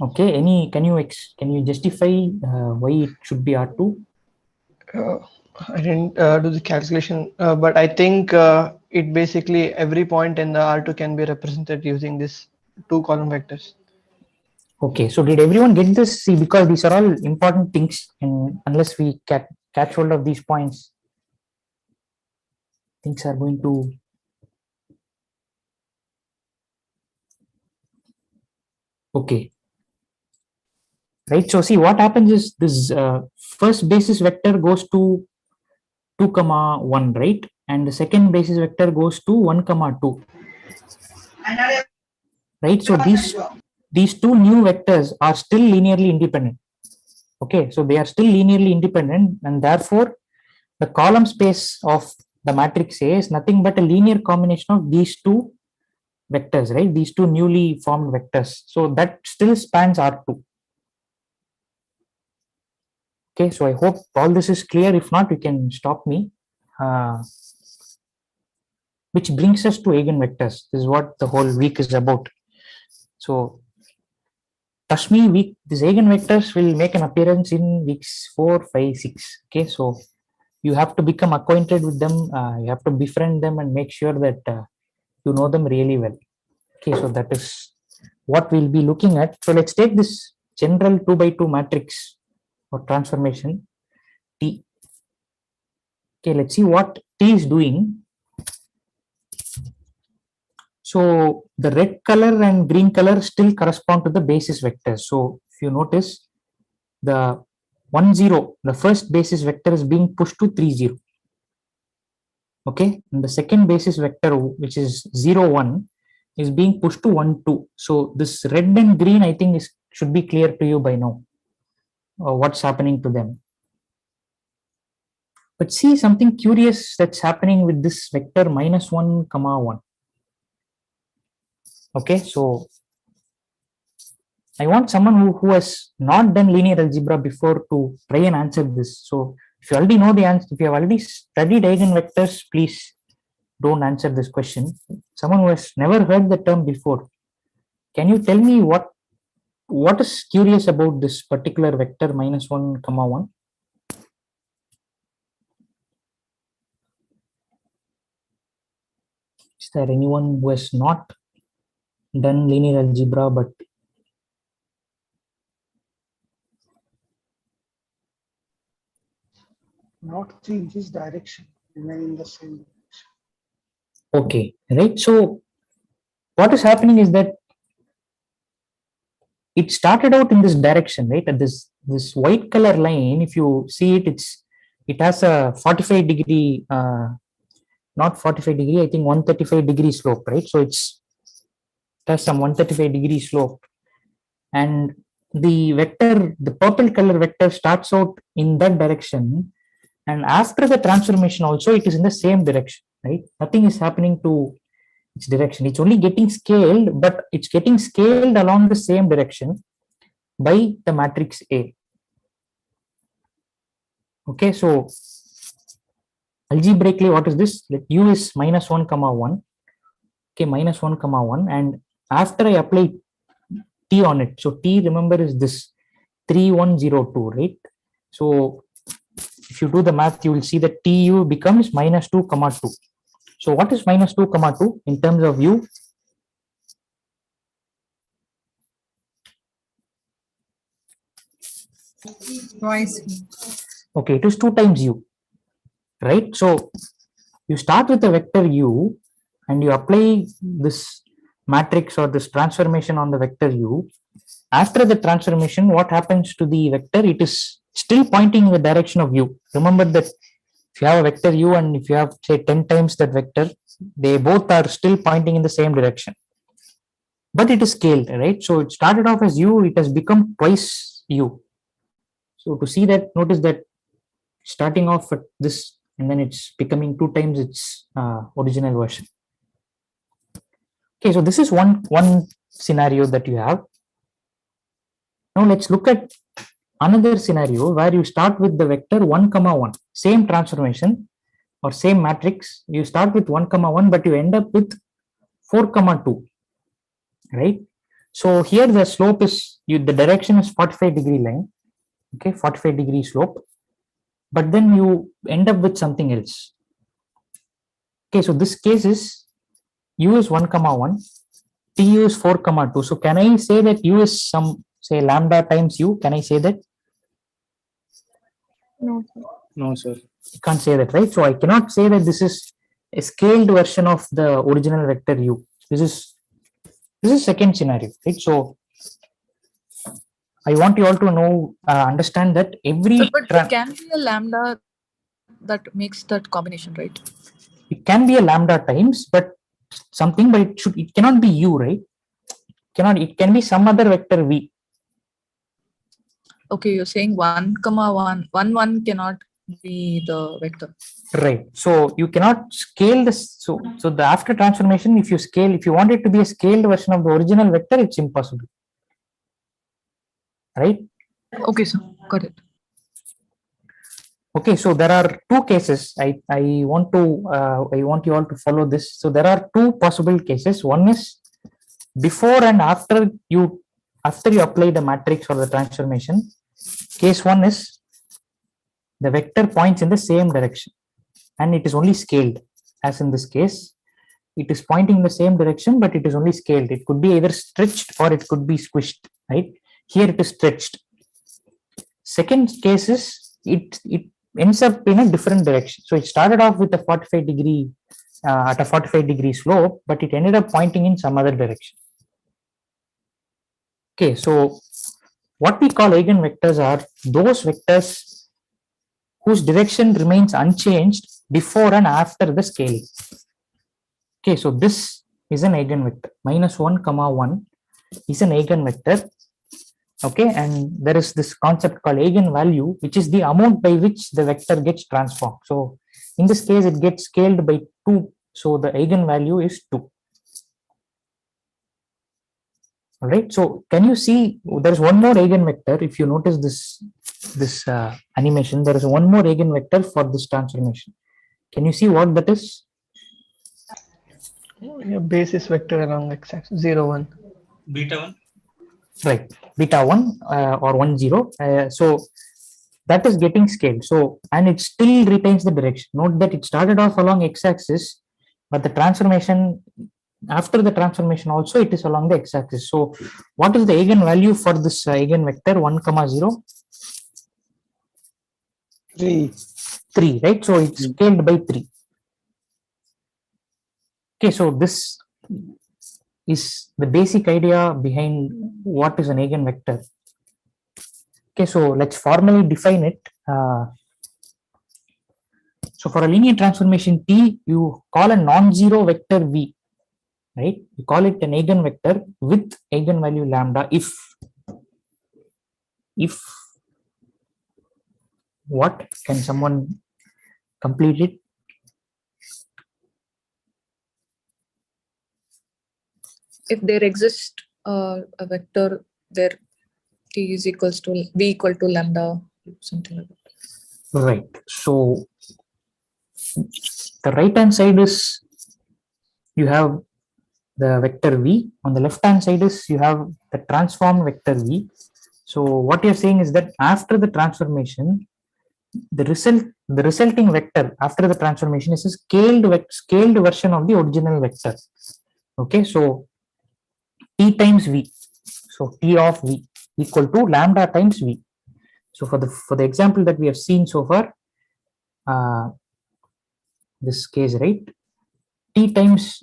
Okay, can you justify why it should be R2? I didn't do the calculation, but I think it basically every point in the R2 can be represented using this 2 column vectors. Okay, so did everyone get this? See, because these are all important things, and unless we catch hold of these points, things are going to. Okay. Right. So see, what happens is this first basis vector goes to 2, 1, right? And the second basis vector goes to 1, 2. Right. So these two new vectors are still linearly independent. Okay. So they are still linearly independent, and therefore the column space of the matrix A is nothing but a linear combination of these two vectors, right? These two newly formed vectors. So that still spans R2. Okay, so I hope all this is clear. If not, you can stop me. Which brings us to eigenvectors. This is what the whole week is about. So, trust me, these eigenvectors will make an appearance in weeks 4, 5, 6. Okay, so you have to become acquainted with them. You have to befriend them and make sure that you know them really well. Okay, so that is what we'll be looking at. So let's take this general 2 by 2 matrix or transformation T. Okay, let's see what T is doing. So the red color and green color still correspond to the basis vectors. So if you notice, the 1 0, the first basis vector is being pushed to 3 0. Okay, and the second basis vector, which is 0 1, is being pushed to 1 2. So this red and green, I think, should be clear to you by now. What's happening to them? But see something curious that's happening with this vector -1, 1. Okay, so I want someone who has not done linear algebra before to try and answer this. So if you already know the answer, if you have already studied eigenvectors, please don't answer this question. Someone who has never heard the term before, can you tell me what is curious about this particular vector -1, 1? Is there anyone who has not done linear algebra but not changes direction, remain in the same direction? okay, right? So what is happening is that it started out in this direction, right? At this white color line, if you see it, it has a 45-degree, not 45-degree, I think 135-degree slope, right? So it has some 135-degree slope, and the vector, the purple color vector, starts out in that direction, and after the transformation also it is in the same direction, right? Nothing is happening to its direction. It's only getting scaled, but it's getting scaled along the same direction by the matrix A. Okay, so algebraically, what is this? Let U is -1, 1. Okay, -1, 1, and after I apply T on it, so T, remember, is this 3102, right? So if you do the math, you will see that TU becomes -2, 2. So what is -2, 2 in terms of U? Twice. Okay, it is 2 times U, right? So you start with the vector U and you apply this matrix or this transformation on the vector U. After the transformation, what happens to the vector? It is still pointing in the direction of U. Remember that if you have a vector U and if you have, say, 10 times that vector, they both are still pointing in the same direction. But it is scaled, right? So it started off as U, it has become twice U. So to see that, notice that starting off at this and then it's becoming 2 times its original version. Okay, so this is one scenario that you have. Now let's look at another scenario where you start with the vector 1, 1, same transformation or same matrix. You start with 1, 1, but you end up with 4, 2, right? So here the slope is, the direction is 45-degree line, okay, 45-degree slope, but then you end up with something else. Okay, so this case is U is 1, 1, TU is 4, 2. So can I say that U is some, say, lambda times U? Can I say that? No, sir. No, sir. You can't say that, right? So I cannot say that this is a scaled version of the original vector U. This is second scenario, right? So I want you all to know, understand that every But it can be a lambda that makes that combination, right? It can be a lambda times, but something, but it cannot be U, right? It can be some other vector V. Okay, you're saying 1, 1, 1 cannot be the vector. Right. So you cannot scale this. So the after transformation, if you want it to be a scaled version of the original vector, it's impossible. Right? Okay, sir. Got it. Okay, so there are 2 cases. I want you all to follow this. So there are 2 possible cases. One is before and after you apply the matrix or the transformation. Case 1 is the vector points in the same direction and it is only scaled, as in this case. It is pointing in the same direction, but it is only scaled. It could be either stretched or it could be squished, right? here it is stretched. Second case is it ends up in a different direction. So it started off with a 45 degree at a 45 degree slope, but it ended up pointing in some other direction. Okay, so what we call eigenvectors are those vectors whose direction remains unchanged before and after the scaling. Okay, so this is an eigenvector. -1, 1 is an eigenvector. Okay, and there is this concept called eigenvalue, which is the amount by which the vector gets transformed. So in this case, it gets scaled by 2. So the eigenvalue is 2. All right. So can you see there's one more eigenvector? If you notice this animation, there is one more eigenvector for this transformation. Can you see what that is? Yeah, basis vector along x-axis 0, 1. Beta 1. Right, beta 1 or 1, 0. So that is getting scaled. So, and it still retains the direction. Note that it started off along x-axis, but the transformation, after the transformation also, it is along the x-axis. So what is the eigenvalue for this eigenvector 1, 0? 3. 3, right? So it's scaled by 3. Okay, so this is the basic idea behind what is an eigenvector. Okay, so let's formally define it. So for a linear transformation T, you call a non-zero vector V, right? You call it an eigenvector with eigenvalue lambda if what? Can someone complete it? If there exists a vector where t is equals to v equal to lambda, something like that. Right. So the right hand side is you have the vector v. On the left hand side is you have the transform vector v. So what you're saying is that after the transformation, the resulting vector after the transformation is a scaled version of the original vector. Okay, so t times v. So t of v equal to lambda times v. So for the example that we have seen so far, this case, right, t times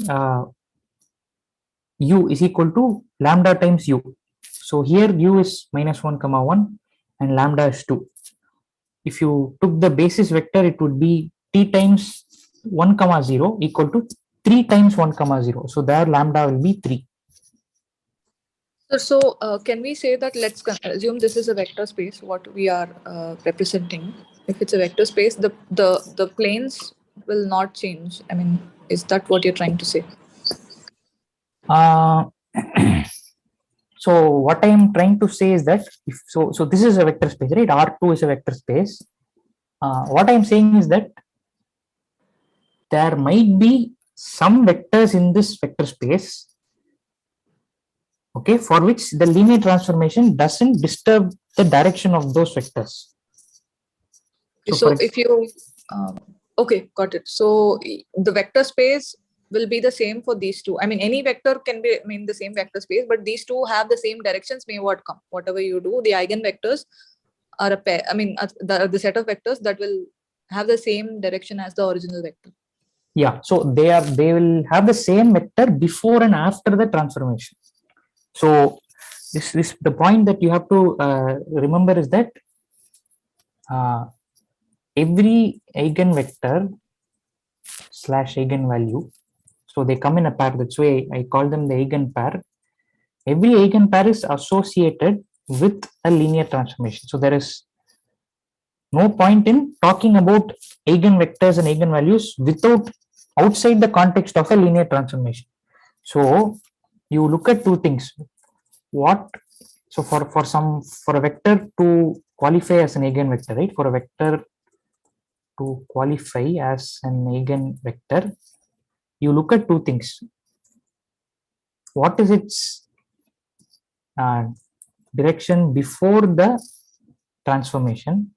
u is equal to lambda times u. So here u is -1, 1 and lambda is 2. If you took the basis vector, it would be t times 1, 0 equal to 3 times 1, 0. So there lambda will be 3. So can we say that let's assume this is a vector space, what we are representing. If it's a vector space, the planes will not change. I mean, is that what you're trying to say? So what I am trying to say is that if so this is a vector space, right? R2 is a vector space. What I am saying is that there might be some vectors in this vector space, okay, for which the linear transformation doesn't disturb the direction of those vectors. So if you okay, got it. So the vector space will be the same for these two. I mean, any vector can be the same vector space, but these two have the same directions. May what come, whatever you do, the eigenvectors are a pair. I mean, the set of vectors that will have the same direction as the original vector. Yeah, so they will have the same vector before and after the transformation. So this the point that you have to remember is that every eigenvector / eigenvalue, so they come in a pair. That's why I call them the eigenpair. Every eigenpair is associated with a linear transformation. So there is no point in talking about eigenvectors and eigenvalues without outside the context of a linear transformation. So you look at two things. So for a vector to qualify as an eigenvector, right? For a vector to qualify as an eigenvector, you look at two things. What is its direction before the transformation,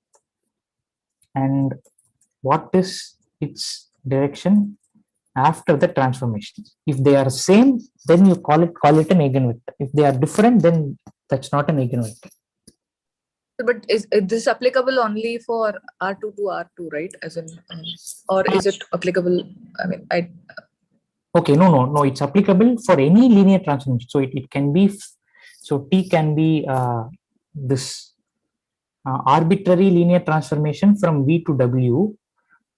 and what is its direction after the transformation? If they are same, then you call it an eigenvector. If they are different, then That's not an eigenvector. But is this applicable only for R2 to R2, right? As in, or is it applicable? I mean, Okay, no. It's applicable for any linear transformation. So it can be, so T can be this arbitrary linear transformation from V to W,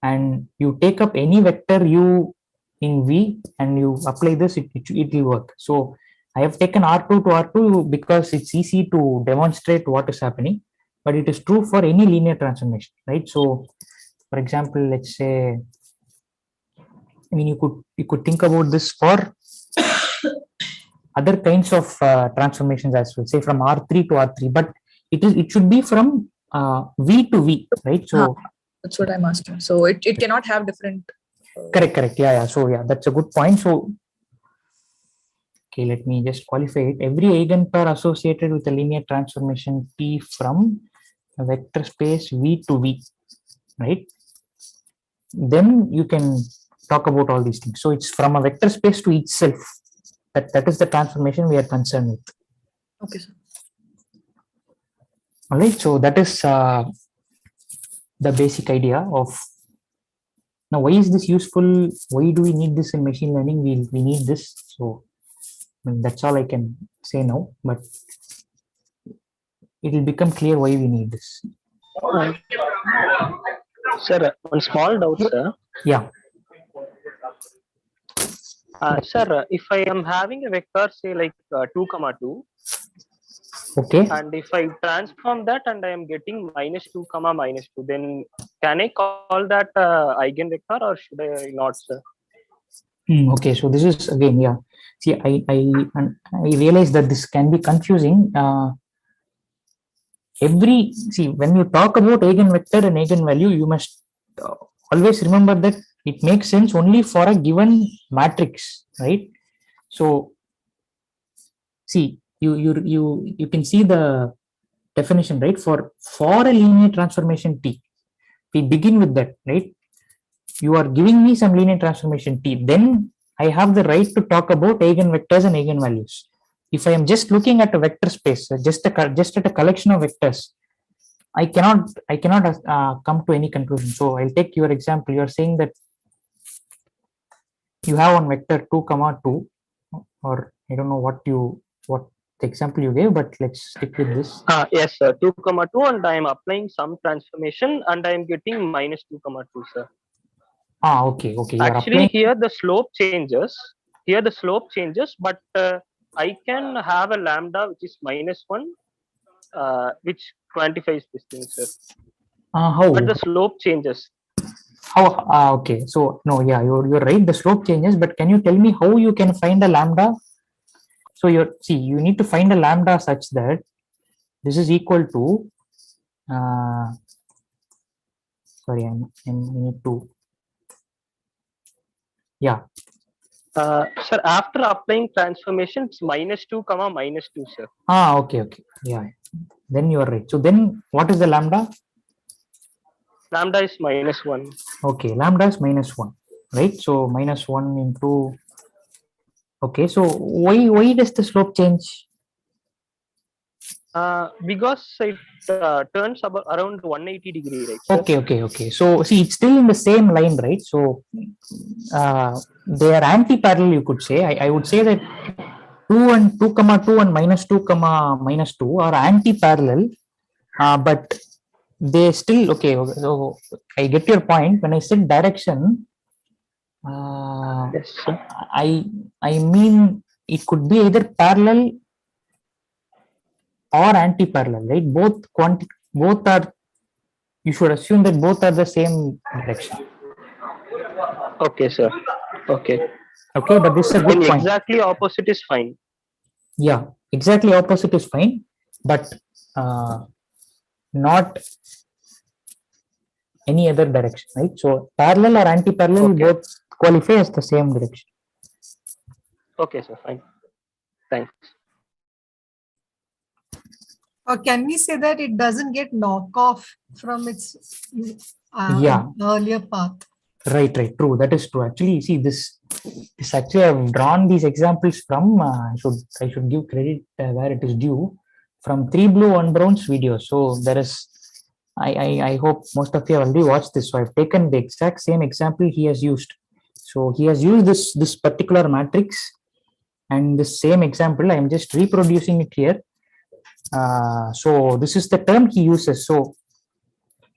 and you take up any vector U in V and you apply this, it will work. So I have taken R2 to R2 because it's easy to demonstrate what is happening, but it is true for any linear transformation, right? So for example, let's say, I mean, you could think about this for other kinds of transformations as well, say from R3 to R3, but it should be from V to V, right? So that's what I'm asking. So it cannot have different. Correct. Yeah. So yeah, that's a good point. So okay, let me just qualify it. Every eigenpair associated with a linear transformation T from a vector space V to V, right? Then you can talk about all these things. So it's from a vector space to itself. That is the transformation we are concerned with. Okay, sir. All right. So that is the basic idea of. Now, why is this useful? Why do we need this in machine learning? We need this. So I mean, that's all I can say now, but it will become clear why we need this. Sir, one small doubt, sir. Yeah. Sir, if I am having a vector, say like 2, 2, okay, and if I transform that and I am getting -2, -2, then can I call that eigenvector or should I not, sir? Okay, so this is again, yeah. See, I realize that this can be confusing. When you talk about eigenvector and eigenvalue, you must always remember that it makes sense only for a given matrix, right? So see, you can see the definition, right? For a linear transformation T, we begin with that, right? You are giving me some linear transformation T, then I have the right to talk about eigenvectors and eigenvalues. If I am just looking at a vector space, just at a collection of vectors, I cannot come to any conclusion. So I'll take your example. You are saying that you have one vector 2, 2, or I don't know what the example you gave, but let's stick with this. Yes, sir. 2, 2, and I am applying some transformation and I am getting -2, 2, sir. Okay. Actually, here the slope changes. But I can have a lambda which is -1, which quantifies this thing, sir. How? But the slope changes. How? Okay. So no, yeah, you're right. The slope changes, but can you tell me how you can find a lambda? So you need to find a lambda such that this is equal to. Sorry, I need to. Yeah. Sir, after applying transformation, it's -2, -2, sir. Okay. Yeah. Then you are right. So then what is the lambda? Lambda is -1. Okay, lambda is -1, right? So -1 into. Okay, so why does the slope change? Because it turns about around 180 degree, right? Sir? Okay. So see, it's still in the same line, right? So they are anti-parallel, you could say. I would say that 2 and -2 and -2 are anti-parallel, but they still okay. So I get your point. When I said direction, yes, sir. I mean it could be either parallel or anti-parallel, right? Both are. You should assume that both are the same direction. Okay, sir. Okay, but this is a good point. Exactly opposite is fine. Yeah, exactly opposite is fine, but not any other direction, right? So parallel or anti-parallel both qualify as the same direction. Okay, sir. Fine. Thanks. Or can we say that it doesn't get knock off from its earlier path? Right. True. That is true. Actually, see this actually I've drawn these examples from. I should give credit where it is due. from 3 Blue 1 Brown's video. So there is, I hope most of you have already watched this. So I've taken the exact same example he has used. So he has used this particular matrix, and the same example I'm just reproducing it here. So this is the term he uses. So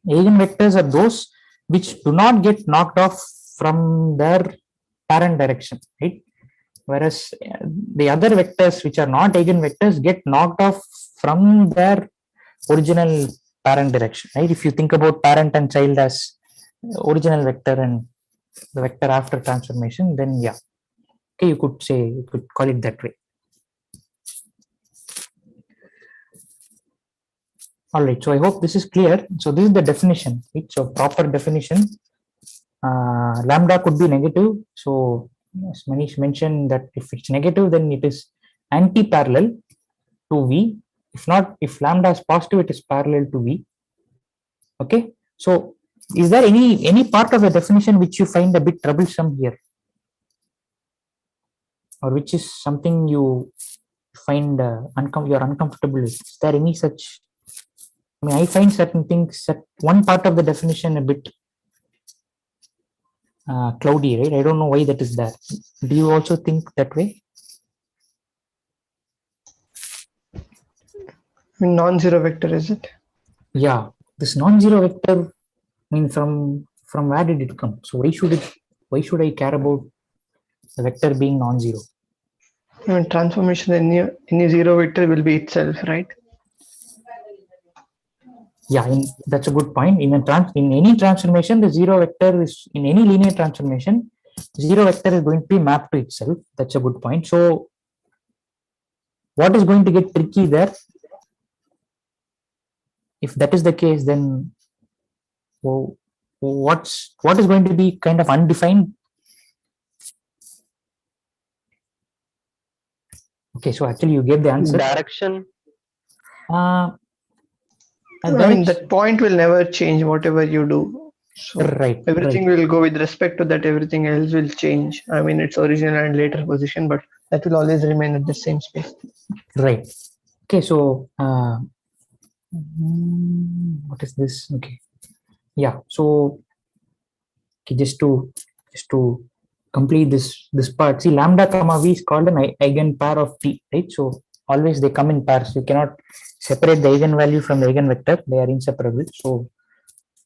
eigenvectors are those which do not get knocked off from their parent direction, right? Whereas the other vectors which are not eigenvectors get knocked off from their original parent direction, right? If you think about parent and child as original vector and the vector after transformation, then yeah, okay, you could call it that way. All right, so I hope this is clear. So this is the definition, right? So proper definition. Lambda could be negative. So as Manish mentioned that if it's negative, then it is anti-parallel to V. If not, if lambda is positive, it is parallel to V. Okay. So is there any part of the definition which you find a bit troublesome here, or which is something you find you're uncomfortable with? Is there any such? I mean, I find certain things, that one part of the definition a bit cloudy, right? I don't know why that is there. Do you also think that way? Non-zero vector, is it? Yeah, this non-zero vector, I mean, from where did it come? So why should I care about the vector being non-zero? I mean, transformation in any zero vector will be itself, right? Yeah, that's a good point. In any transformation, the zero vector is, in any linear transformation, zero vector is going to be mapped to itself. That's a good point. So what is going to get tricky there? If that is the case, then what is going to be kind of undefined? Okay, so actually you gave the answer. Direction. I mean, that point will never change whatever you do. So right, everything will go with respect to that. Everything else will change. I mean, its original and later position, but that will always remain at the same space. Right. Okay, so what is this? Okay. Yeah. So okay, just to complete this part, see, lambda comma v is called an eigenpair of T, right? So always they come in pairs. You cannot separate the eigenvalue from the eigenvector. They are inseparable. So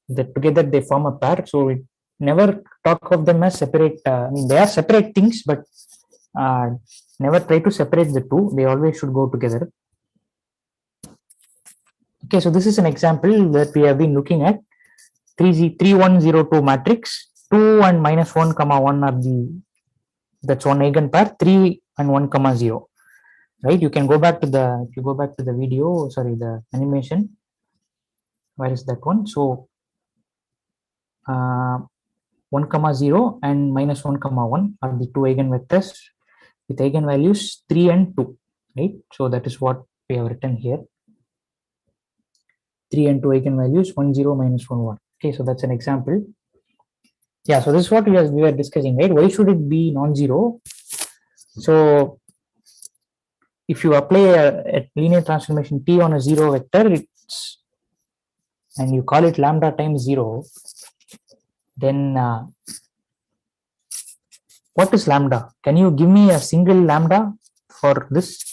that together they form a pair. So we never talk of them as separate. I mean, they are separate things, but never try to separate the two. They always should go together. Okay, so this is an example that we have been looking at. 3102 matrix. 2 and minus 1 comma 1 are that's one eigenpair. 3 and 1 comma 0. Right? You can go back to the, if you go back to the video, sorry, the animation. Where is that one? So 1 comma 0 and minus 1 comma 1 are the two eigenvectors with eigenvalues 3 and 2. Right? So that is what we have written here. 3 and 2 eigenvalues, 1 0 minus 1 1. Okay, so that's an example. Yeah, so this is what we were discussing, right? Why should it be non-zero? So if you apply a linear transformation T on a zero vector, and you call it lambda times 0, then what is lambda? Can you give me a single lambda for this?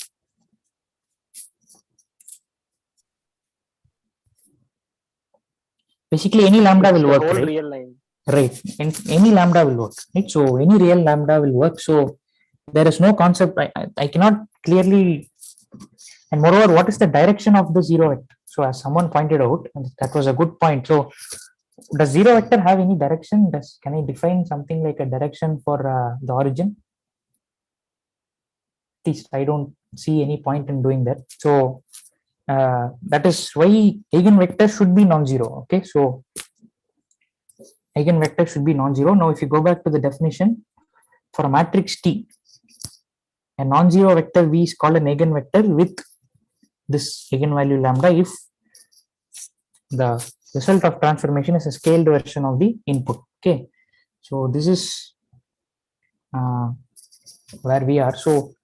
Basically, any lambda will work, right? Real line. Right, and any lambda will work, right? So any real lambda will work. So there is no concept. I cannot clearly. And moreover, what is the direction of the zero vector? So as someone pointed out, and that was a good point. So does zero vector have any direction? Can I define something like a direction for the origin? At least I don't see any point in doing that. So that is why eigenvector should be non-zero. Okay, so eigenvector should be non-zero. Now, if you go back to the definition for a matrix T, a non-zero vector V is called an eigenvector with this eigenvalue lambda if the result of transformation is a scaled version of the input. Okay, so this is where we are. So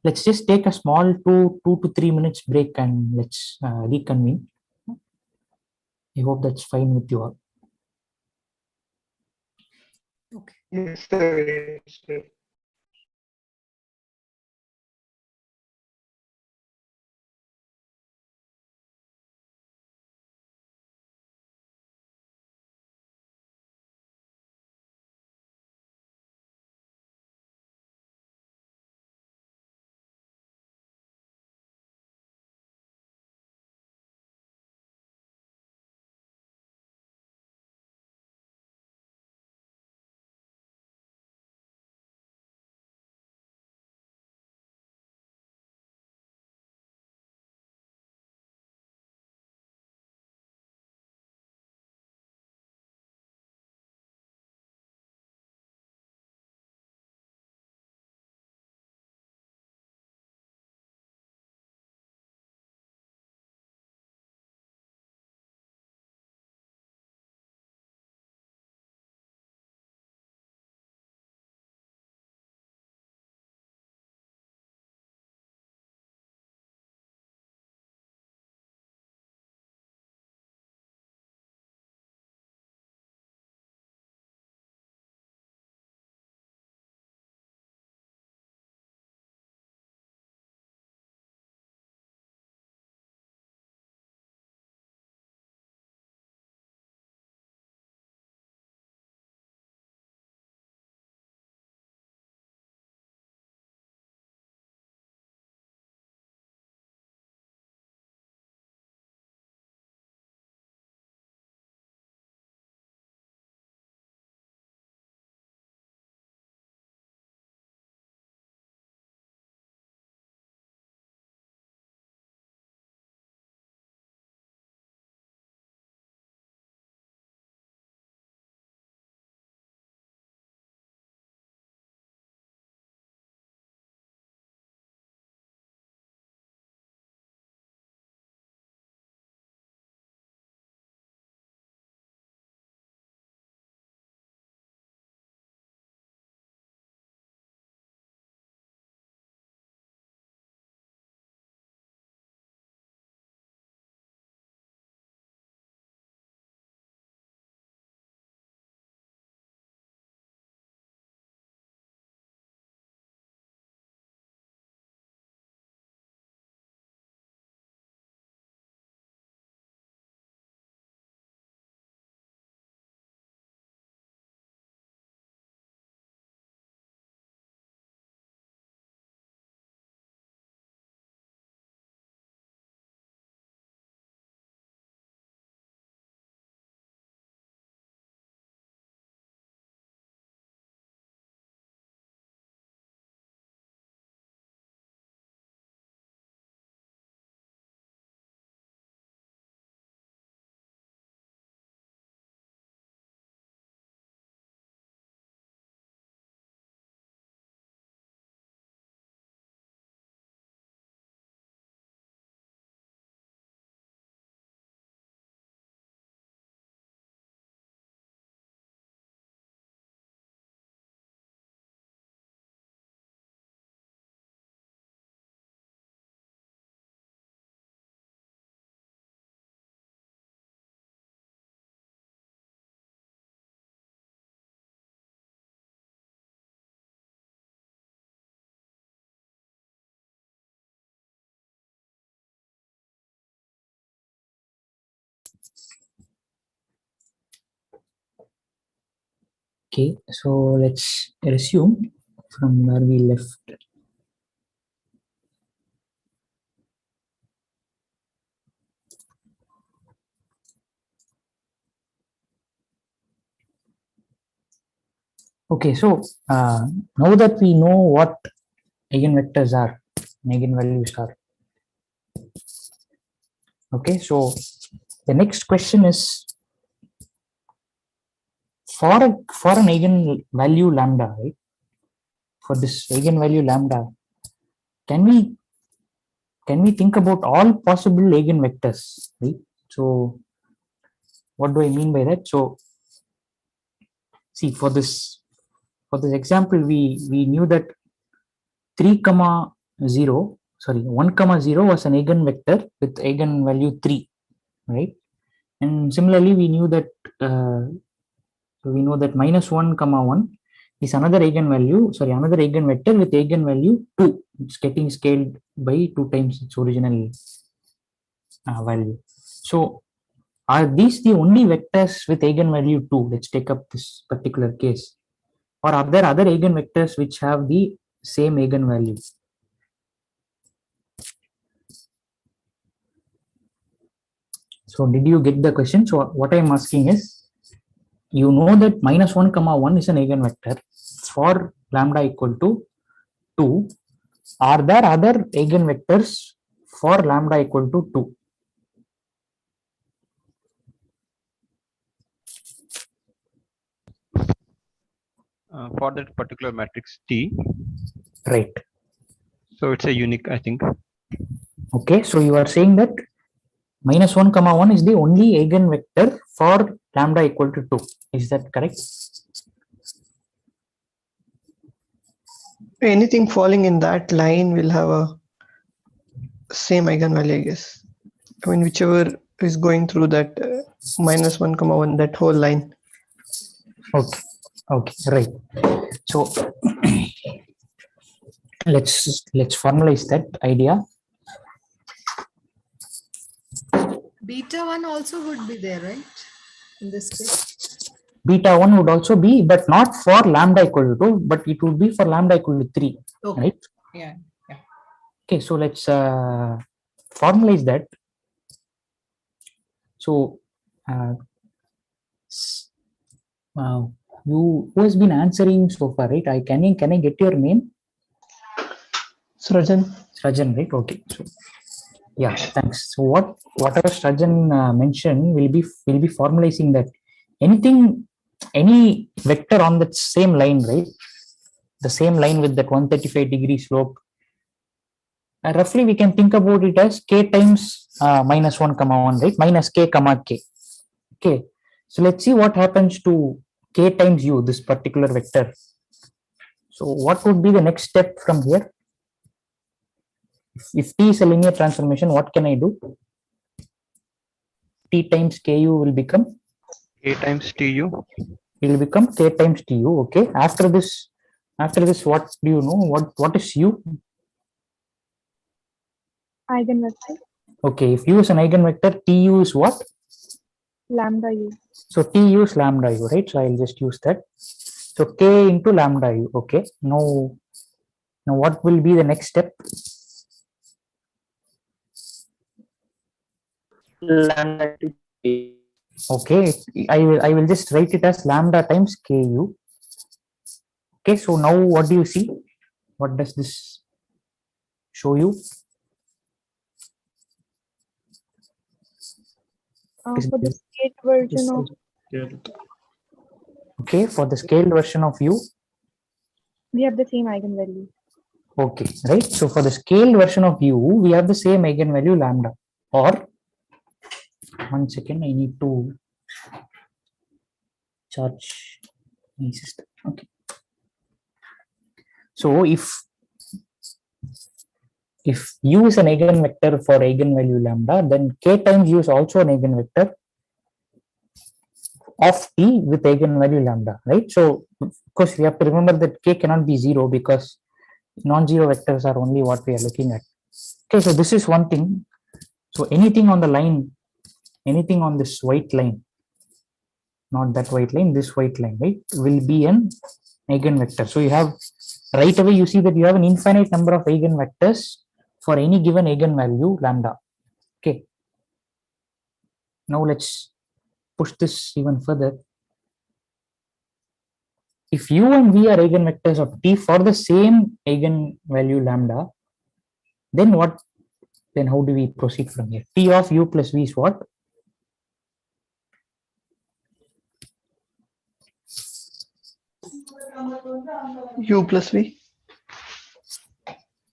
let's just take a small 2 to 3 minutes break and let's reconvene. I hope that's fine with you all. Okay. Yes, sir. Yes, sir. Okay, so let's resume from where we left. Okay, so now that we know what eigenvectors are, and eigenvalues are, okay, so the next question is for an eigenvalue lambda, right? For this eigenvalue lambda, can we think about all possible eigenvectors, right? So what do I mean by that? So see, for this example, we knew that 3 comma 0, sorry, 1 comma 0 was an eigenvector with eigenvalue 3, right? And similarly, we know that minus 1 comma 1 is another eigenvalue, sorry, another eigenvector with eigenvalue 2. It's getting scaled by 2 times its original value. So are these the only vectors with eigenvalue 2? Let's take up this particular case. Or are there other eigenvectors which have the same eigenvalue? So did you get the question? So what I'm asking is, you know that minus 1 comma 1 is an eigenvector for lambda equal to 2. Are there other eigenvectors for lambda equal to 2? For that particular matrix T. Right. So it's a unique, I think. Okay, so you are saying that minus 1 comma 1 is the only eigenvector for lambda equal to 2. Is that correct? Anything falling in that line will have a same eigenvalue, I guess. I mean, whichever is going through that minus 1 comma 1, that whole line. Okay. Okay, right. So let's formalize that idea. Beta 1 also would be there, right? In this case. Beta 1 would also be, but not for lambda equal to 2, but it would be for lambda equal to 3. Okay. Right? Yeah. Okay, so let's formalize that. So who has been answering so far, right? Can I get your name? Srajan. Srajan, right? Okay. So yeah, thanks. So whatever Srajan mentioned, will be formalizing that any vector on that same line, right? The same line with that 135-degree slope. Roughly, we can think about it as k times minus 1 comma 1, right? Minus k comma k. Okay. So let's see what happens to k times u, this particular vector. So what would be the next step from here? If t is a linear transformation, what can I do? T times ku will become? K times tu. It will become k times tu. Okay. After this, what do you know? What is u? Eigenvector. Okay. If u is an eigenvector, tu is what? Lambda u. So tu is lambda u, right? So I'll just use that. So k into lambda u. Okay. Now what will be the next step? Lambda to k. Okay, I will just write it as lambda times ku. Okay, so now what do you see? What does this show you? For the scaled version of. Okay, for the scaled version of u, we have the same eigenvalue. Okay, right. So for the scaled version of u, we have the same eigenvalue lambda. Or 1 second, I need to charge my system. Okay. So if u is an eigenvector for eigenvalue lambda, then k times u is also an eigenvector of t with eigenvalue lambda, right? So of course we have to remember that k cannot be 0 because non-zero vectors are only what we are looking at. Okay, so this is one thing. So anything on the line, anything on this white line, not that white line, this white line, right, will be an eigenvector. So you have right away, you see that you have an infinite number of eigenvectors for any given eigenvalue lambda. Okay. Now let's push this even further. If u and v are eigenvectors of t for the same eigenvalue lambda, then what? Then how do we proceed from here? T of u plus v is what? U plus v.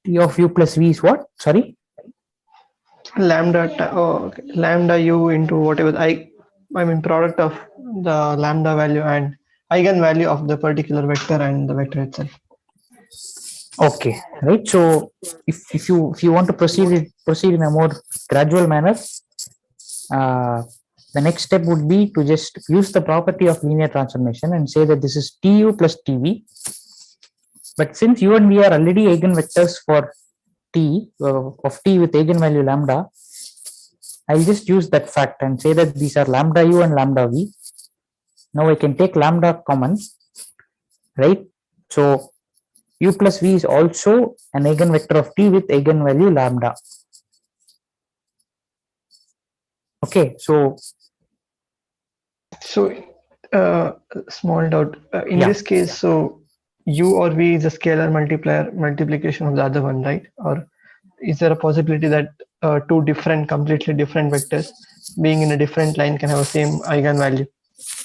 T of u plus v is what? Sorry? Lambda, okay. Lambda u into whatever I mean product of the lambda value and eigenvalue of the particular vector and the vector itself. Okay, right. So if you want to proceed in a more gradual manner, the next step would be to just use the property of linear transformation and say that this is tu plus tv. But since u and v are already eigenvectors for t of t with eigenvalue lambda, I'll just use that fact and say that these are lambda u and lambda v. Now I can take lambda common, right? So u plus v is also an eigenvector of t with eigenvalue lambda. Okay, so small doubt in Yeah. this case. So u or v is a scalar multiplication of the other one, right? Or is there a possibility that two completely different vectors being in a different line can have the same eigenvalue?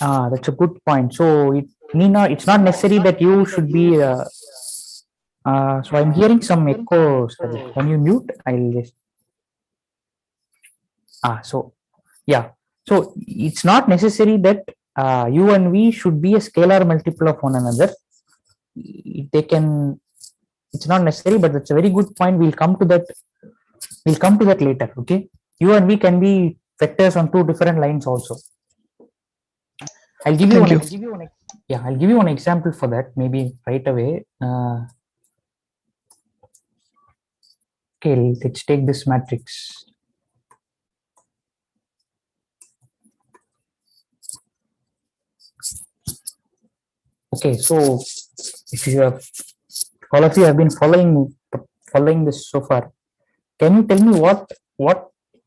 that's a good point. So it's not necessary that you should be. So I'm hearing some echo. Can you mute? I'll just. So yeah. So it's not necessary that u and v should be a scalar multiple of one another. They can. It's not necessary, but that's a very good point. We'll come to that. We'll come to that later. Okay. U and v can be vectors on two different lines also. I'll give you one. I'll give you one example for that. Maybe right away. Okay, let's take this matrix. Okay, so if you have, all of you have been following this so far, can you tell me what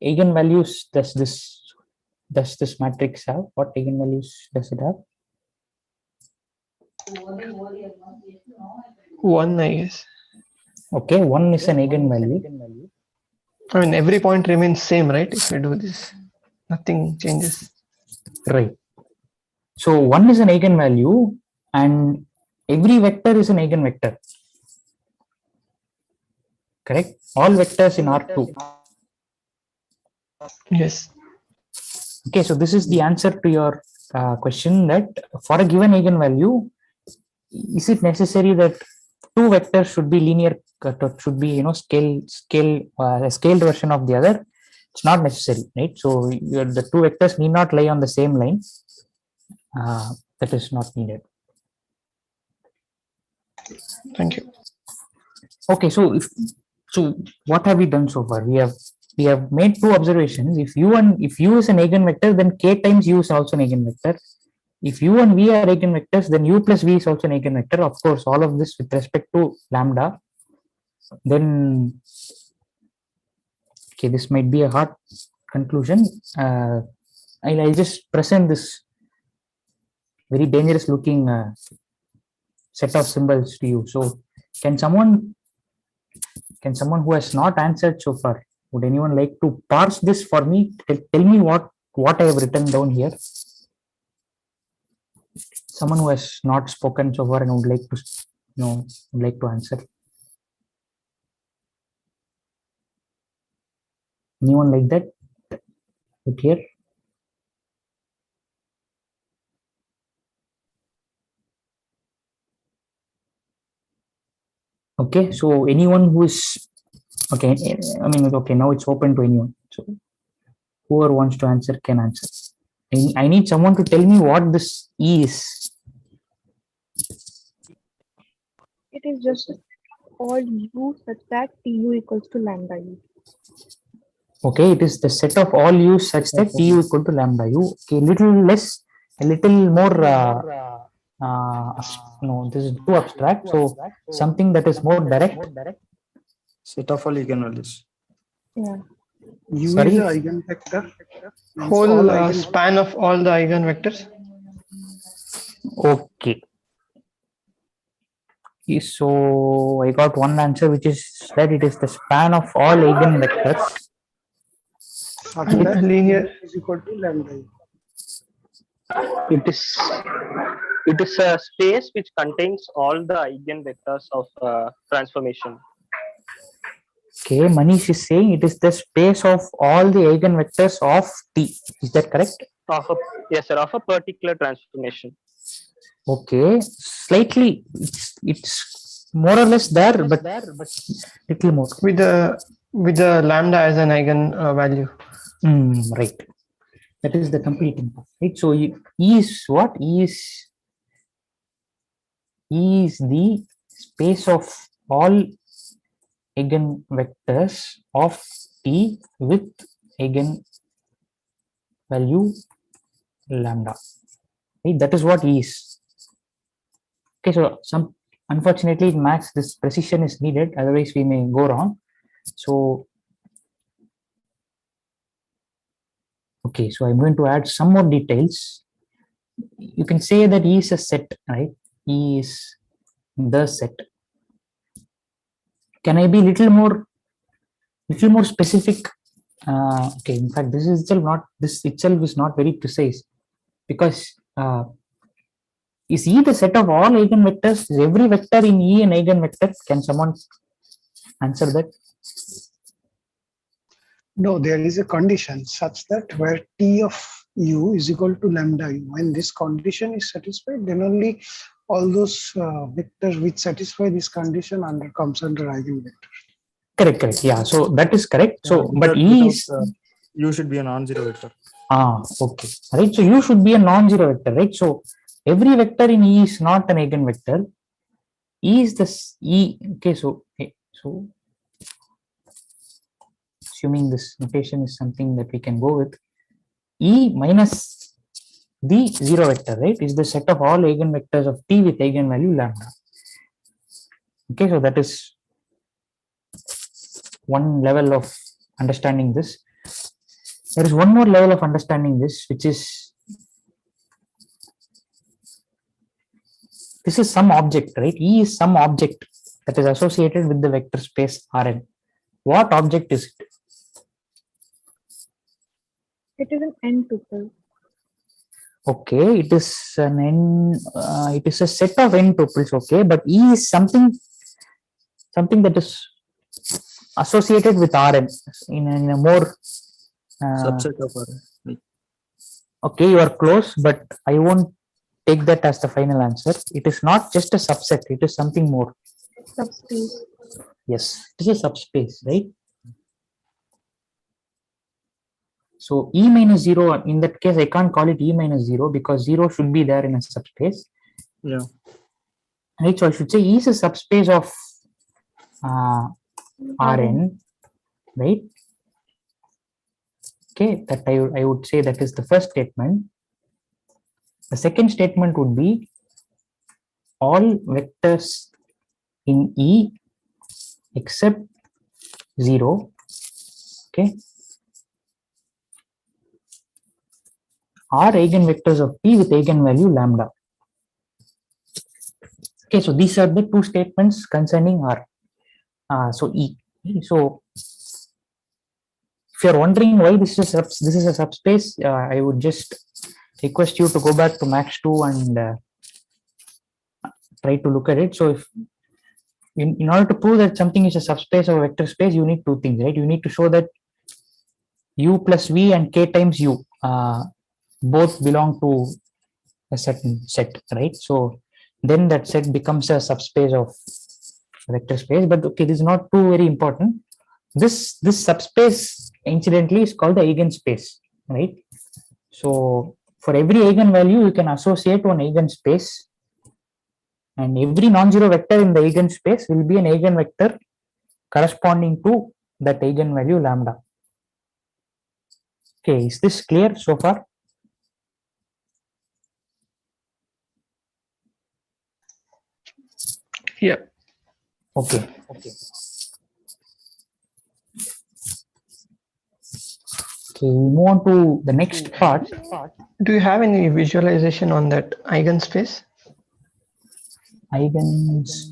eigenvalues does this matrix have? What eigenvalues does it have? 1, I guess. Okay, 1 is an eigenvalue. I mean, every point remains same, right? If we do this, nothing changes. Right. So 1 is an eigenvalue and every vector is an eigenvector. Correct? All vectors in R2. Yes. Okay, so this is the answer to your question, that for a given eigenvalue, is it necessary that two vectors should be linear, should be a scaled version of the other? It's not necessary, right? So the two vectors need not lie on the same line. That is not needed. Thank you. Okay, so what have we done so far? We have made two observations. If u is an eigenvector, then k times u is also an eigenvector. If u and v are eigenvectors, then u plus v is also an eigenvector. Of course, all of this with respect to lambda. Then, okay, this might be a hard conclusion. I'll just present this very dangerous looking set of symbols to you. So, can someone who has not answered so far, would anyone like to parse this for me? Tell me what I have written down here. Someone who has not spoken so far and would like to answer. Anyone like that? Look here. Okay, so anyone who is okay. I mean, okay. Now it's open to anyone. So whoever wants to answer can answer. I need someone to tell me what this E is. It is just all u such that tu equals to lambda u. Okay, it is the set of all u's such that tu equal to lambda u. Okay, a little more. No, this is too abstract. So something that is more direct. Set of all eigenvalues. Yeah. U Sorry? is the eigenvector. Whole span of all the eigenvectors. Okay. So I got one answer, which is that it is the span of all eigenvectors. Linear is equal to lambda. It is a space which contains all the eigenvectors of transformation. Okay, Manish is saying it is the space of all the eigenvectors of T. Is that correct? Yes, sir, of a particular transformation. Okay, slightly. It's more or less there, but little more. With the lambda as an eigen value. Right. That is the complete input. Right. So E is what? E is the space of all eigenvectors of T with eigenvalue lambda. Right. That is what E is. Okay. So unfortunately in maths this precision is needed, otherwise we may go wrong. So okay, so I'm going to add some more details. You can say that E is a set, right? E is the set. Can I be little more specific? Okay, in fact, this itself is not very precise, because is E the set of all eigenvectors? Is every vector in E an eigenvector? Can someone answer that? No, there is a condition such that where T of U is equal to lambda U. When this condition is satisfied, then only all those vectors which satisfy this condition comes under eigenvector. Correct. Yeah, so that is correct. So, but E is U should be a non-zero vector. Okay. Right. So U should be a non-zero vector, right? So every vector in E is not an eigenvector. E is this E. Okay. So assuming this notation is something that we can go with, E minus the zero vector, right, is the set of all eigenvectors of T with eigenvalue lambda. Okay. So that is one level of understanding this. There is one more level of understanding this, which is this is some object, right? E is some object that is associated with the vector space Rn. What object is it? It is an n tuple. Okay, it is an n. It is a set of n tuples. Okay, but E is something that is associated with Rn in a more subset of Rn. Okay, you are close, but I won't take that as the final answer. It is not just a subset, it is something more. Subspace. Yes, it is a subspace, right? So E minus 0, in that case, I can't call it E minus 0 because 0 should be there in a subspace. Yeah. Right, so I should say E is a subspace of Rn, right? Okay, that I would say that is the first statement. The second statement would be all vectors in E except 0, okay, are eigenvectors of T with eigenvalue lambda. Okay, so these are the two statements concerning R. So E. So if you are wondering why this is a subspace, I would just request you to go back to Max 2 and try to look at it. So if in order to prove that something is a subspace or a vector space, you need two things, right? You need to show that U plus V and K times U both belong to a certain set, right? So then that set becomes a subspace of vector space. But okay, this is not too very important. This subspace incidentally is called the eigenspace, right? So for every eigenvalue, you can associate one eigenspace, and every non-zero vector in the eigenspace will be an eigenvector corresponding to that eigenvalue lambda. Okay, is this clear so far? Yeah. Okay. Okay, we move on to the next part. Do you have any visualization on that eigenspace? Eigenspace,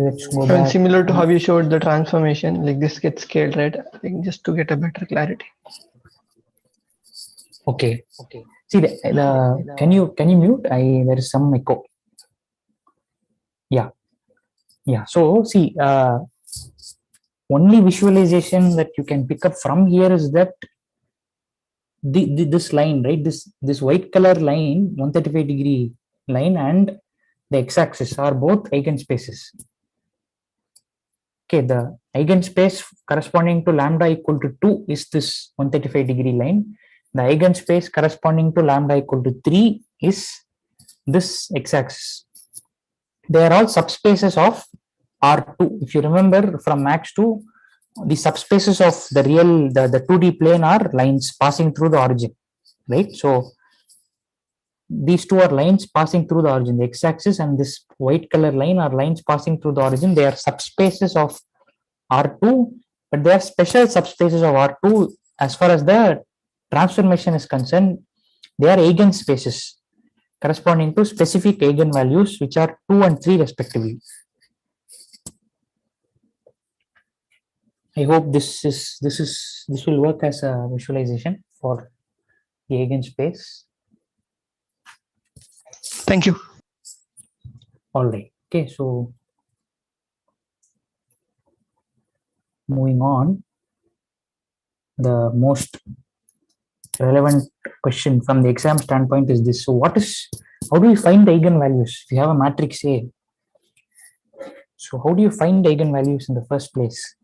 let's go back. Similar to how you showed the transformation, like this gets scaled, right? Like just to get a better clarity. Okay. See, can you mute? There is some echo. Yeah. So see, only visualization that you can pick up from here is that this line, right? This white color line, 135-degree line, and the x-axis are both eigenspaces. Okay, the eigenspace corresponding to lambda equal to 2 is this 135-degree line. The eigenspace corresponding to lambda equal to 3 is this x-axis. They are all subspaces of R2. If you remember from Max 2, the subspaces of the 2D plane are lines passing through the origin, right? So these two are lines passing through the origin. The x-axis and this white color line are lines passing through the origin. They are subspaces of R2, but they are special subspaces of R2 as far as the transformation is concerned. They are eigenspaces corresponding to specific eigenvalues, which are 2 and 3 respectively. I hope this will work as a visualization for the eigenspace. Thank you. All right. Okay, so moving on, the most relevant question from the exam standpoint is this. So how do we find the eigenvalues? If you have a matrix A, so how do you find the eigenvalues in the first place?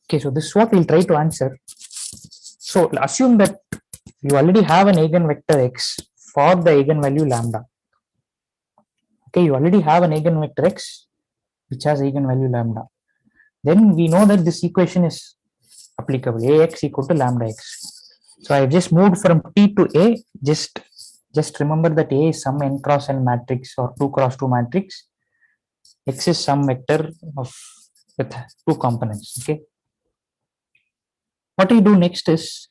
Okay, so this is what we'll try to answer. So assume that you already have an eigenvector x for the eigenvalue lambda. Okay, you already have an eigenvector x which has eigenvalue lambda. Then we know that this equation is applicable, ax equal to lambda x. So I just moved from T to A. Just remember that A is some n cross n matrix or 2 cross 2 matrix. X is some vector with 2 components. Okay. What I do next is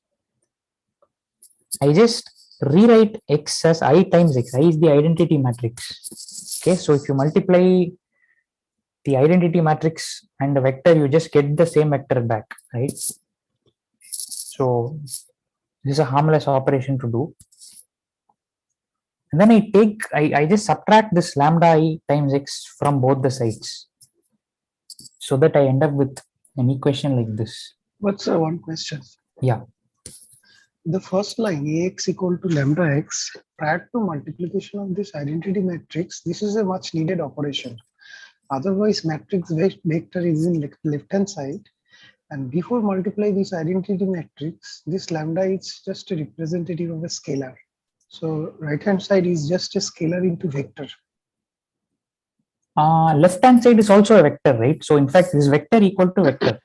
I just rewrite x as I times x. I is the identity matrix. Okay, so if you multiply the identity matrix and the vector, you just get the same vector back, right? So this is a harmless operation to do. And then I just subtract this lambda I times x from both the sides, so that I end up with an equation like this. What's one question? Yeah. The first line, ax equal to lambda x, prior to multiplication of this identity matrix, this is a much needed operation. Otherwise, matrix vector is in left hand side, and before multiply this identity matrix, this lambda is just a representative of a scalar. So right hand side is just a scalar into vector. Left hand side is also a vector, right? So in fact, this vector equal to vector.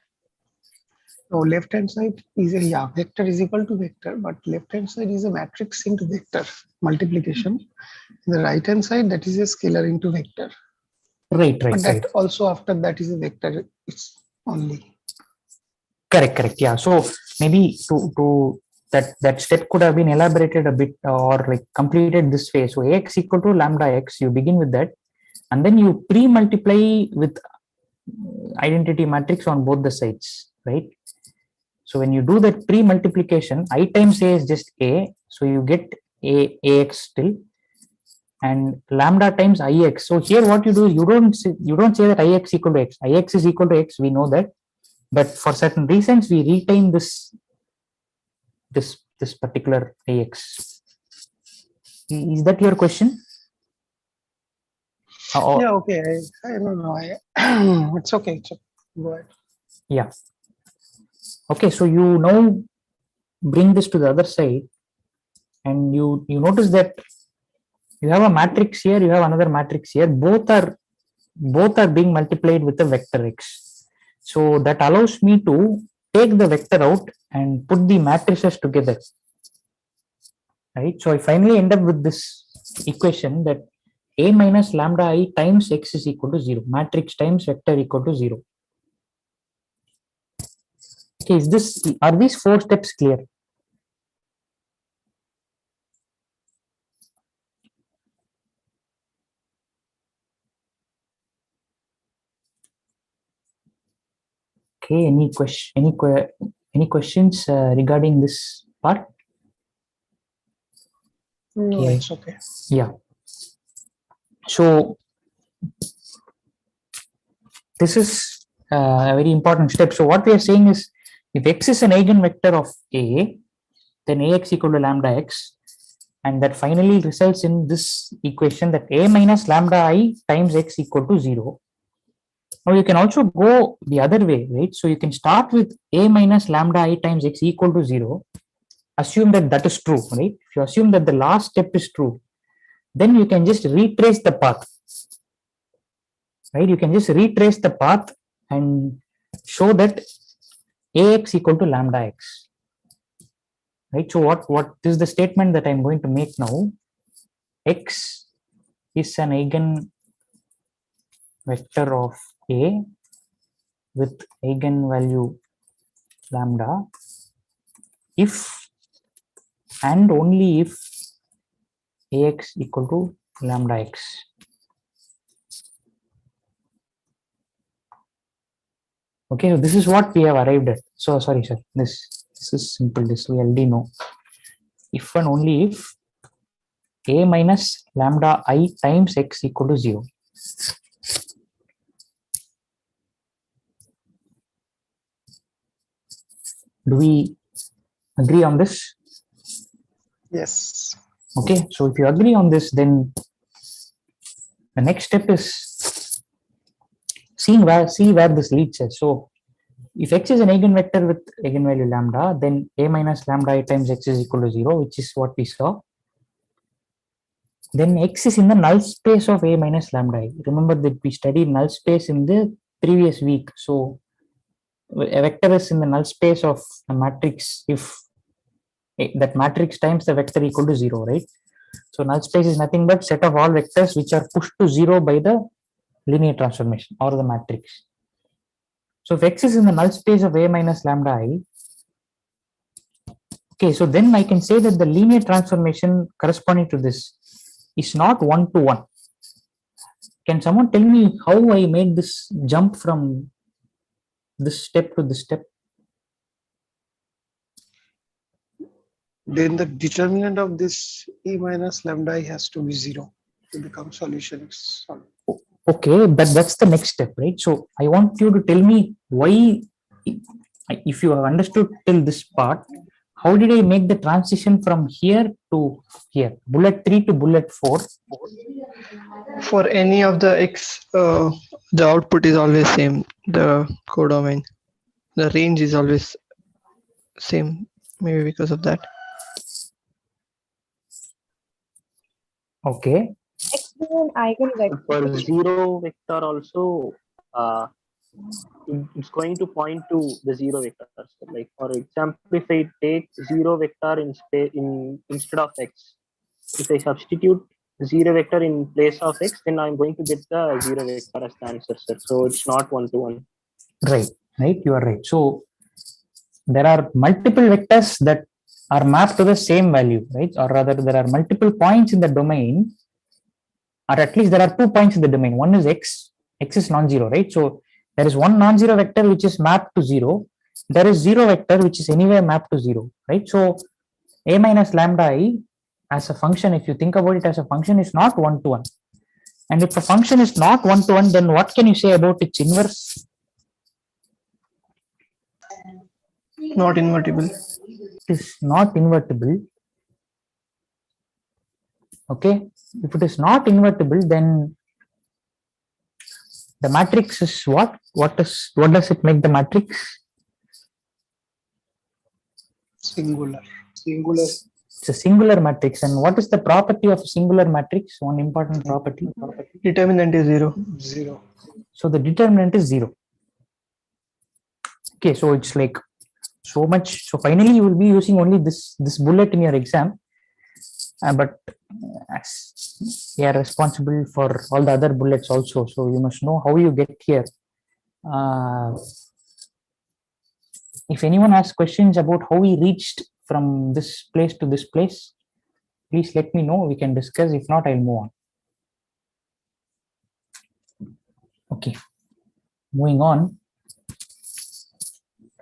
So left hand side is a vector is equal to vector, but left hand side is a matrix into vector multiplication. The right hand side, that is a scalar into vector. Right. But that also after that is a vector. It's only correct. Yeah. So maybe to that step could have been elaborated a bit or like completed this way. So ax equal to lambda x, you begin with that, and then you pre-multiply with identity matrix on both the sides, right? So when you do that pre-multiplication, I times a is just a, so you get ax still, and lambda times ix. So here what you do, you don't say that ix equal to x. Ix is equal to x, we know that, but for certain reasons we retain this particular ax. Is that your question? yeah, okay. I don't know. It's okay. Go ahead. Yeah. Okay, so you now bring this to the other side, and you notice that you have a matrix here, you have another matrix here. Both are being multiplied with a vector x. So that allows me to take the vector out and put the matrices together, right? So I finally end up with this equation that a minus lambda I times x is equal to 0. Matrix times vector equal to 0. Okay, are these 4 steps clear? Okay, any questions regarding this part? No, okay. it's okay. Yeah. So this is a very important step. So what we are saying is, if x is an eigenvector of A, then Ax equal to lambda x, and that finally results in this equation that a minus lambda I times x equal to 0. Now you can also go the other way, right? So you can start with a minus lambda I times x equal to 0. Assume that that is true, right? If you assume that the last step is true, then you can just retrace the path, right? You can just retrace the path and show that ax equal to lambda x, right? So what is the statement that I'm going to make now? X is an eigenvector of A with eigenvalue lambda if and only if ax equal to lambda x. Okay, so this is what we have arrived at. So sorry, sir. This is simple. This we already know. If and only if a minus lambda I times x equal to 0. Do we agree on this? Yes. Okay, so if you agree on this, then the next step is see where this leads us. So if x is an eigenvector with eigenvalue lambda, then a minus lambda I times x is equal to 0, which is what we saw. Then x is in the null space of a minus lambda I. Remember that we studied null space in the previous week. So a vector is in the null space of a matrix if that matrix times the vector equal to 0, right? So null space is nothing but set of all vectors which are pushed to 0 by the linear transformation or the matrix. So if x is in the null space of a minus lambda I, okay, so then I can say that the linear transformation corresponding to this is not 1-to-1. Can someone tell me how I made this jump from this step to this step? Then the determinant of this e minus lambda I has to be 0 to become solution. Okay, that's the next step, right? So I want you to tell me why, if you have understood till this part, how did I make the transition from here to here, bullet 3 to bullet 4? For any of the x, the output is always same. The codomain, the range is always same. Maybe because of that. Okay. X is an eigenvector. For zero vector also, it's going to point to the zero vectors. Like for example, if I take zero vector instead of x, if I substitute zero vector in place of x, then I'm going to get the zero vector as the answer, sir. So it's not 1-to-1. Right, you are right. So there are multiple vectors that are mapped to the same value, right? Or rather, there are multiple points in the domain, or at least there are 2 points in the domain. One is x is non-zero, right? So there is one non-zero vector which is mapped to 0. There is 0 vector which is anywhere mapped to 0, right? So a minus lambda I as a function, if you think about it as a function, is not 1-to-1. And if a function is not 1-to-1, then what can you say about its inverse? Not invertible. It is not invertible. Okay, if it is not invertible, then the matrix is what? What does it make the matrix? Singular. It's a singular matrix. And what is the property of a singular matrix? One important property. Determinant is 0. 0. So the determinant is 0. Okay, so it's like so much. So finally, you will be using only this bullet in your exam, but you are responsible for all the other bullets also. So you must know how you get here. If anyone has questions about how we reached from this place to this place, please let me know. We can discuss. If not, I'll move on. Okay, moving on.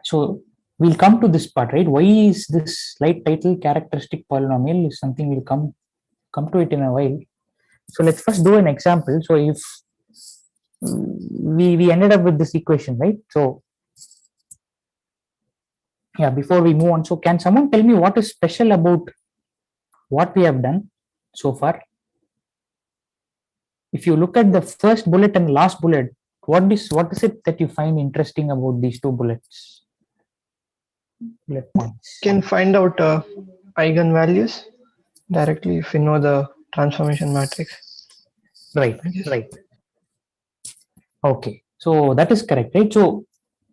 So we'll come to this part, right? Why is this slide title characteristic polynomial is something we'll come to it in a while. So let's first do an example. So if we ended up with this equation, right? So yeah, before we move on, so can someone tell me what is special about what we have done so far. If you look at the first bullet and last bullet, what is it that you find interesting about these two bullets? Bullet points. Can find out eigenvalues directly if we know the transformation matrix. Right. Okay, so that is correct, right? So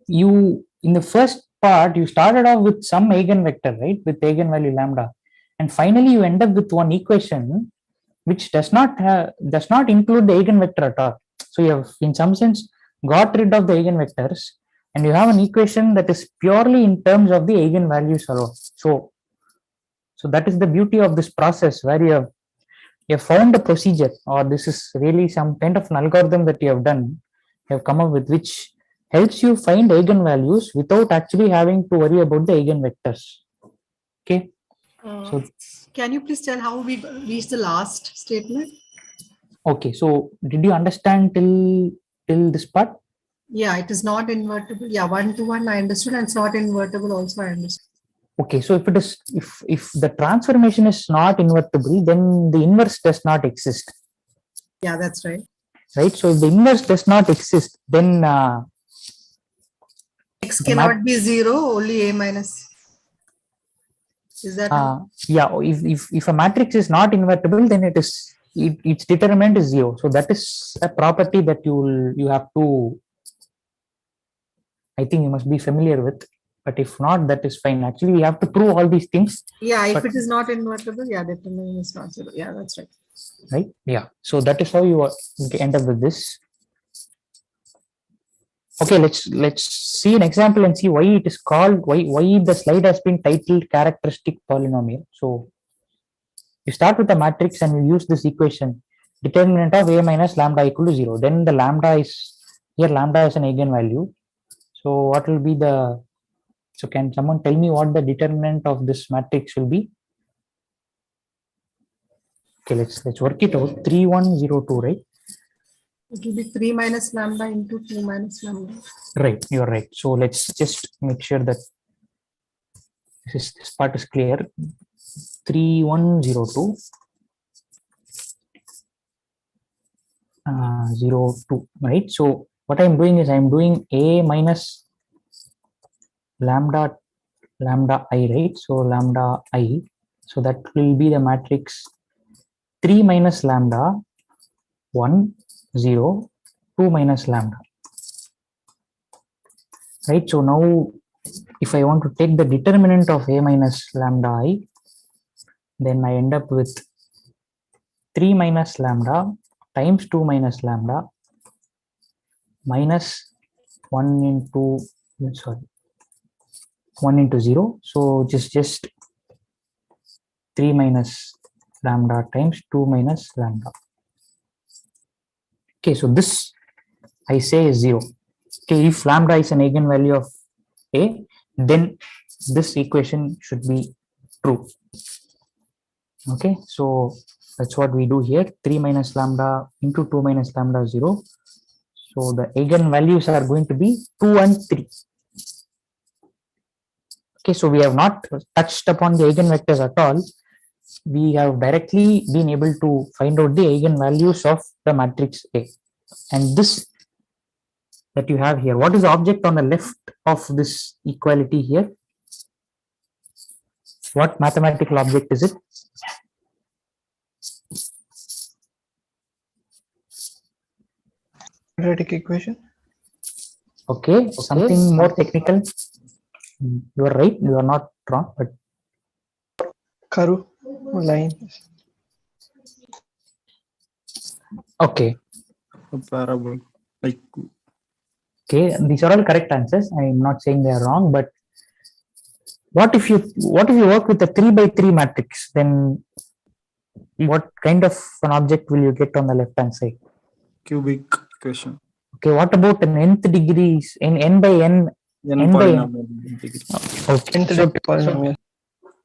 you, in the first part, you started off with some eigenvector, right, with eigenvalue lambda, and finally you end up with one equation which does not include the eigenvector at all. So you have, in some sense, got rid of the eigenvectors, and you have an equation that is purely in terms of the eigenvalues alone. So that is the beauty of this process, where you have found a procedure, or this is really some kind of an algorithm that you have done, you have come up with, which helps you find eigenvalues without actually having to worry about the eigenvectors. Okay. So can you please tell how we reached the last statement? Okay, so did you understand till this part? Yeah, it is not invertible. Yeah, 1 to 1 I understood, and it's not invertible also I understood. Okay, so if it is, if the transformation is not invertible, then the inverse does not exist. Yeah, that's right. Right. So if the inverse does not exist, then x cannot be 0, only a minus. Is that? Yeah. If a matrix is not invertible, then its determinant is 0. So that is a property that you have to, I think you must be familiar with. But if not, that is fine. Actually, we have to prove all these things. Yeah, if it is not invertible, yeah, determinant is not 0. Yeah, that's right. Right. Yeah. So that is how you end up with this. Okay, let's see an example and see why it is called, why the slide has been titled characteristic polynomial. So you start with a matrix and you use this equation, determinant of a minus lambda equal to 0. Then the lambda is an eigenvalue. So what will be the, so can someone tell me what the determinant of this matrix will be? Okay, let's work it out. 3, 1, 0, 2, right? It will be 3 minus lambda into 2 minus lambda. Right, you're right. So let's just make sure that this part is clear. 3102 02, right? So what I'm doing is I'm doing a minus lambda I, right? So lambda I, so that will be the matrix 3 minus lambda 1 0 2 minus lambda, right? So now if I want to take the determinant of a minus lambda I, then I end up with 3 minus lambda times 2 minus lambda minus 1 into 0. So just 3 minus lambda times 2 minus lambda. Okay, so this I say is 0. Okay, if lambda is an eigenvalue of a, then this equation should be true. Okay, so that's what we do here. 3 minus lambda into 2 minus lambda 0. So the eigenvalues are going to be 2 and 3. Okay, so we have not touched upon the eigenvectors at all. We have directly been able to find out the eigenvalues of the matrix A. And this that you have here, what is the object on the left of this equality here? What mathematical object is it? Quadratic equation. Okay, something more technical. You are right, you are not wrong, but Curve line. okay. A parable, like. Okay, these are all correct answers. I am not saying they are wrong, but what if you work with a 3 by 3 matrix? Then what kind of an object will you get on the left hand side? Cubic equation. Okay, what about an nth degrees in n by n? N by n. Okay. So, polynomial.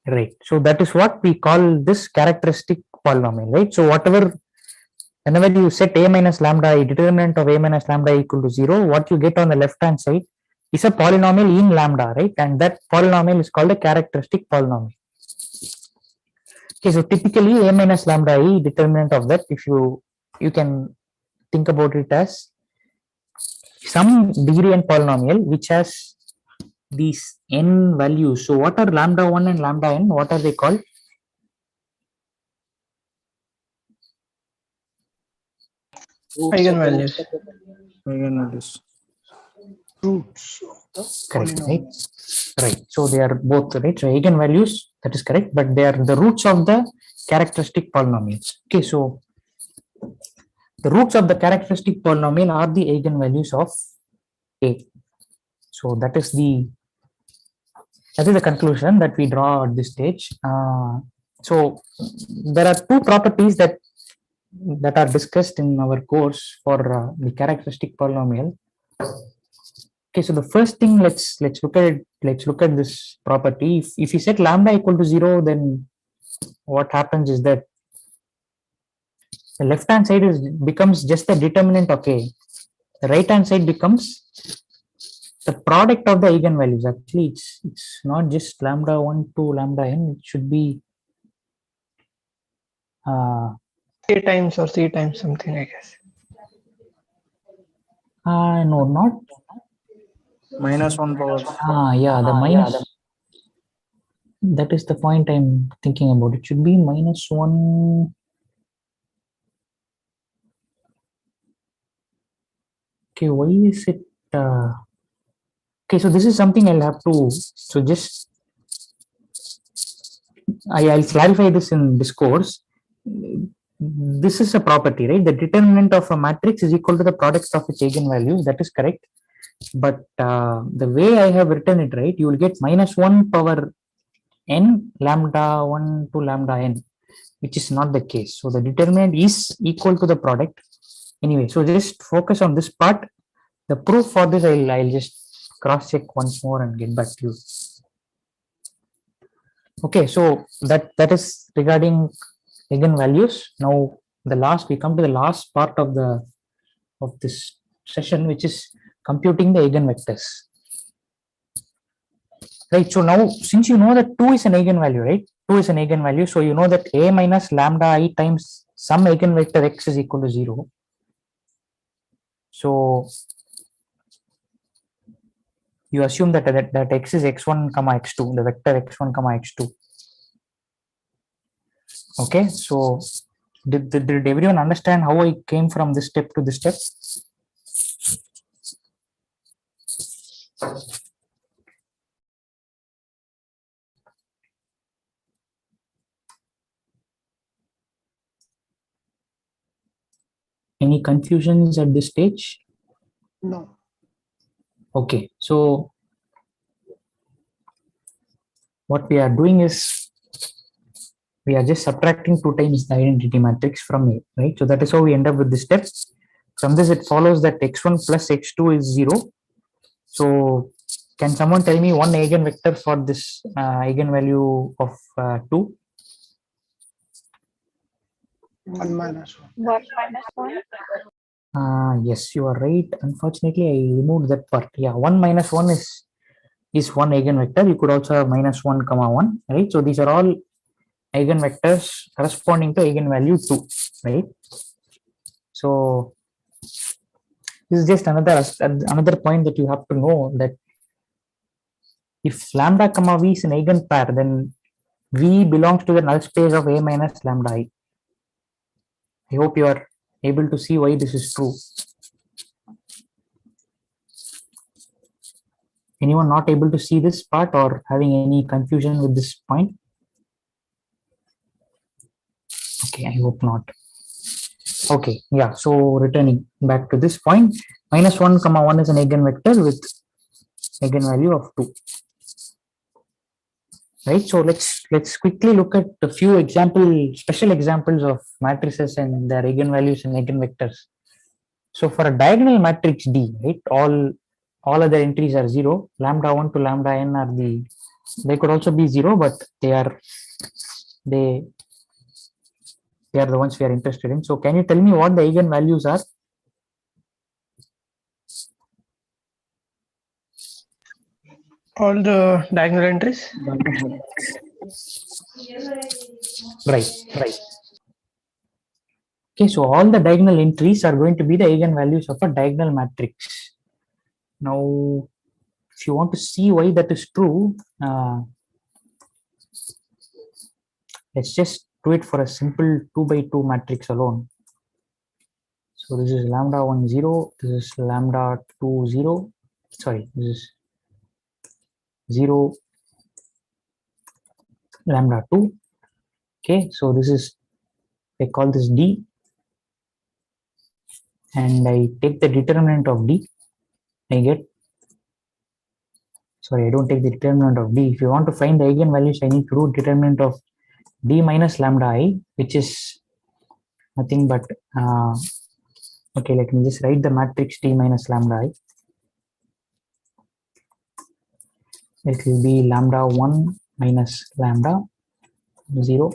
Right. So that is what we call this characteristic polynomial, right? So whenever you set a minus lambda, a determinant of a minus lambda equal to 0, what you get on the left hand side is a polynomial in lambda, right? And that polynomial is called a characteristic polynomial. Okay, so typically a minus lambda I determinant of that, if you can think about it as some degree n polynomial which has these n values. So what are lambda 1 and lambda n? What are they called? Eigenvalues. Eigenvalues. Roots of the Correct, polynomial. right? Right. So they are both, right? So eigenvalues, that is correct, but they are the roots of the characteristic polynomials. Okay, so the roots of the characteristic polynomial are the eigenvalues of A. So that is the conclusion that we draw at this stage. So there are two properties that are discussed in our course for the characteristic polynomial. Okay, so the first thing, let's look at it. Let's look at this property. If you set lambda equal to 0, then what happens is that the left hand side becomes just the determinant of A. The right hand side becomes the product of the eigenvalues. Actually, it's not just lambda 1 to lambda n. It should be A times or C times something, I guess. no, not Minus 1 power. yeah, the minus. That is the point I'm thinking about. It should be minus 1. Okay, why is it? Okay, so this is something I'll have to. So just I'll clarify this in discourse. This is a property, right? The determinant of a matrix is equal to the product of its eigenvalues. That is correct. But the way I have written it, right, you will get minus 1 power n lambda 1 to lambda n, which is not the case. So the determinant is equal to the product. Anyway, so just focus on this part. The proof for this, I'll just cross check once more and get back to you. Okay, so that is regarding eigenvalues. Now we come to the last part of this session, which is computing the eigenvectors. Right, so now since you know that 2 is an eigenvalue, right? 2 is an eigenvalue, so you know that A minus lambda I times some eigenvector x is equal to 0. So you assume that x is x1 comma x2, the vector x1 comma x2. Okay, so did everyone understand how I came from this step to this step? Any confusions at this stage? No. Okay, so what we are doing is we are just subtracting 2 times the identity matrix from A, right? So that is how we end up with this step. From this, it follows that x1 plus x2 is 0. So can someone tell me one eigenvector for this eigenvalue of 2? 1 minus 1. 1 minus 1. Yes, you are right. Unfortunately, I removed that part. Yeah, 1 minus 1 is one eigenvector. You could also have minus 1 comma 1, right? So these are all eigenvectors corresponding to eigenvalue 2, right? So this is just another point that you have to know, that if lambda comma v is an eigenpair, then v belongs to the null space of A minus lambda I. I hope you are able to see why this is true. Anyone not able to see this part or having any confusion with this point? Okay, I hope not. Okay, yeah, so returning back to this point, minus 1 comma 1 is an eigenvector with eigenvalue of 2. Right, so let's quickly look at a few special examples of matrices and their eigenvalues and eigenvectors. So for a diagonal matrix D, right, all other entries are 0. Lambda 1 to lambda n are they could also be 0, but they are the ones we are interested in. So can you tell me what the eigenvalues are? All the diagonal entries. Right. Okay, so all the diagonal entries are going to be the eigenvalues of a diagonal matrix. Now, if you want to see why that is true, let's just do it for a simple 2 by 2 matrix alone. So this is lambda 1 0, this is lambda 2 0, sorry, this is 0 lambda 2. Okay, so this is, I call this D, and I take the determinant of D. I get, sorry, I don't take the determinant of D. If you want to find the eigenvalues, I need to do determinant of D minus lambda I, which is nothing but, okay, let me just write the matrix D minus lambda I. It will be lambda 1 minus lambda 0,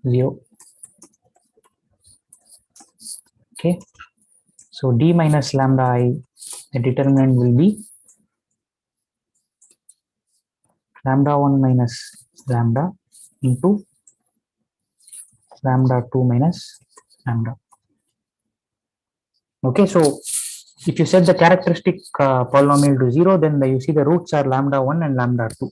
0. Okay, so D minus lambda I, the determinant will be lambda 1 minus lambda into lambda 2 minus lambda. Okay, so if you set the characteristic polynomial to 0, then you see the roots are lambda 1 and lambda 2.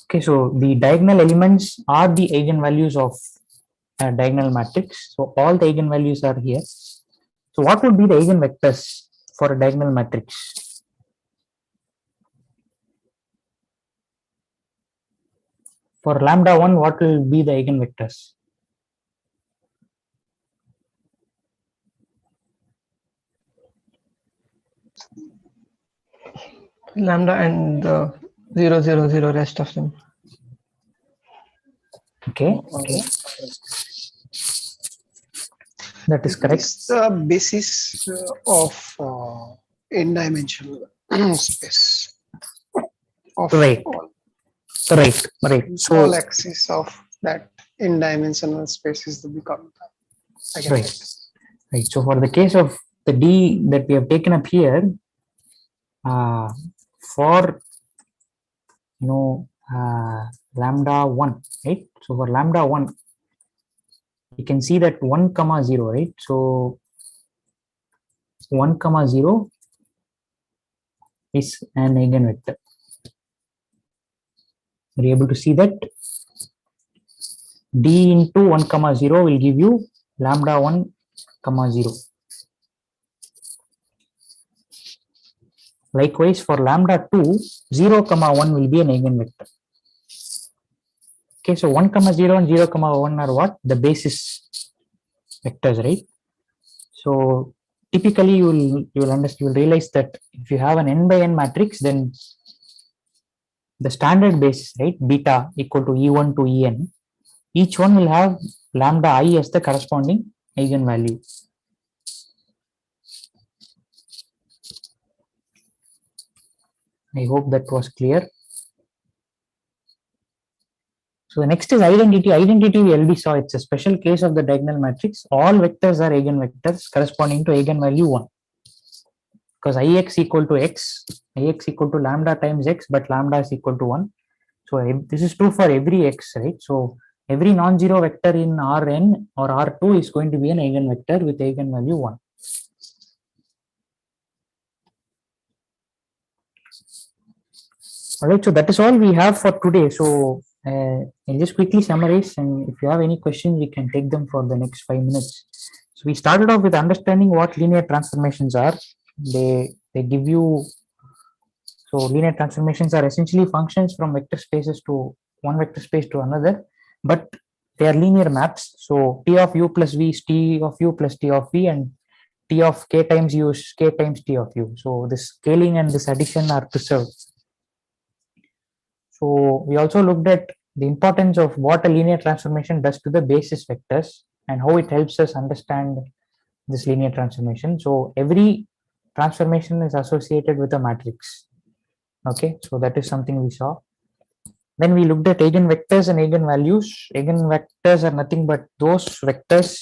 Okay, so the diagonal elements are the eigenvalues of a diagonal matrix. So all the eigenvalues are here. So what would be the eigenvectors for a diagonal matrix? For lambda 1, what will be the eigenvectors? Lambda and the 0, 0, 0 rest of them. Okay. That is correct. It's the basis of n-dimensional space. Of Right. all, Right. So all axes of that n-dimensional space is the become. Right. So for the case of the D that we have taken up here, for lambda 1, right? So for lambda 1, you can see that 1 comma 0, right? So 1 comma 0 is an eigenvector. Are you able to see that? D into 1 comma 0 will give you lambda 1 comma 0. Likewise, for lambda 2, 0 comma 1 will be an eigenvector. Okay, so 1 comma 0 and 0 comma 1 are what? The basis vectors, right? So typically you will realize that if you have an n by n matrix, then the standard basis, right, beta equal to E1 to En, each one will have lambda I as the corresponding eigenvalue. I hope that was clear. So the next is identity. Identity we already saw. It's a special case of the diagonal matrix. All vectors are eigenvectors corresponding to eigenvalue 1. Because Ix equal to x, Ix equal to lambda times x, but lambda is equal to 1. So this is true for every x, right? So every non-zero vector in Rn or R2 is going to be an eigenvector with eigenvalue 1. All right, so that is all we have for today. So I'll just quickly summarize, and if you have any questions, we can take them for the next 5 minutes. So we started off with understanding what linear transformations are. They give you, so linear transformations are essentially functions from vector spaces to one vector space to another, but they are linear maps. So T of u plus v is T of u plus T of v, and T of k times u is k times T of u. So this scaling and this addition are preserved. So we also looked at the importance of what a linear transformation does to the basis vectors and how it helps us understand this linear transformation. So every transformation is associated with a matrix. Okay, so that is something we saw. Then we looked at eigenvectors and eigenvalues. Eigenvectors are nothing but those vectors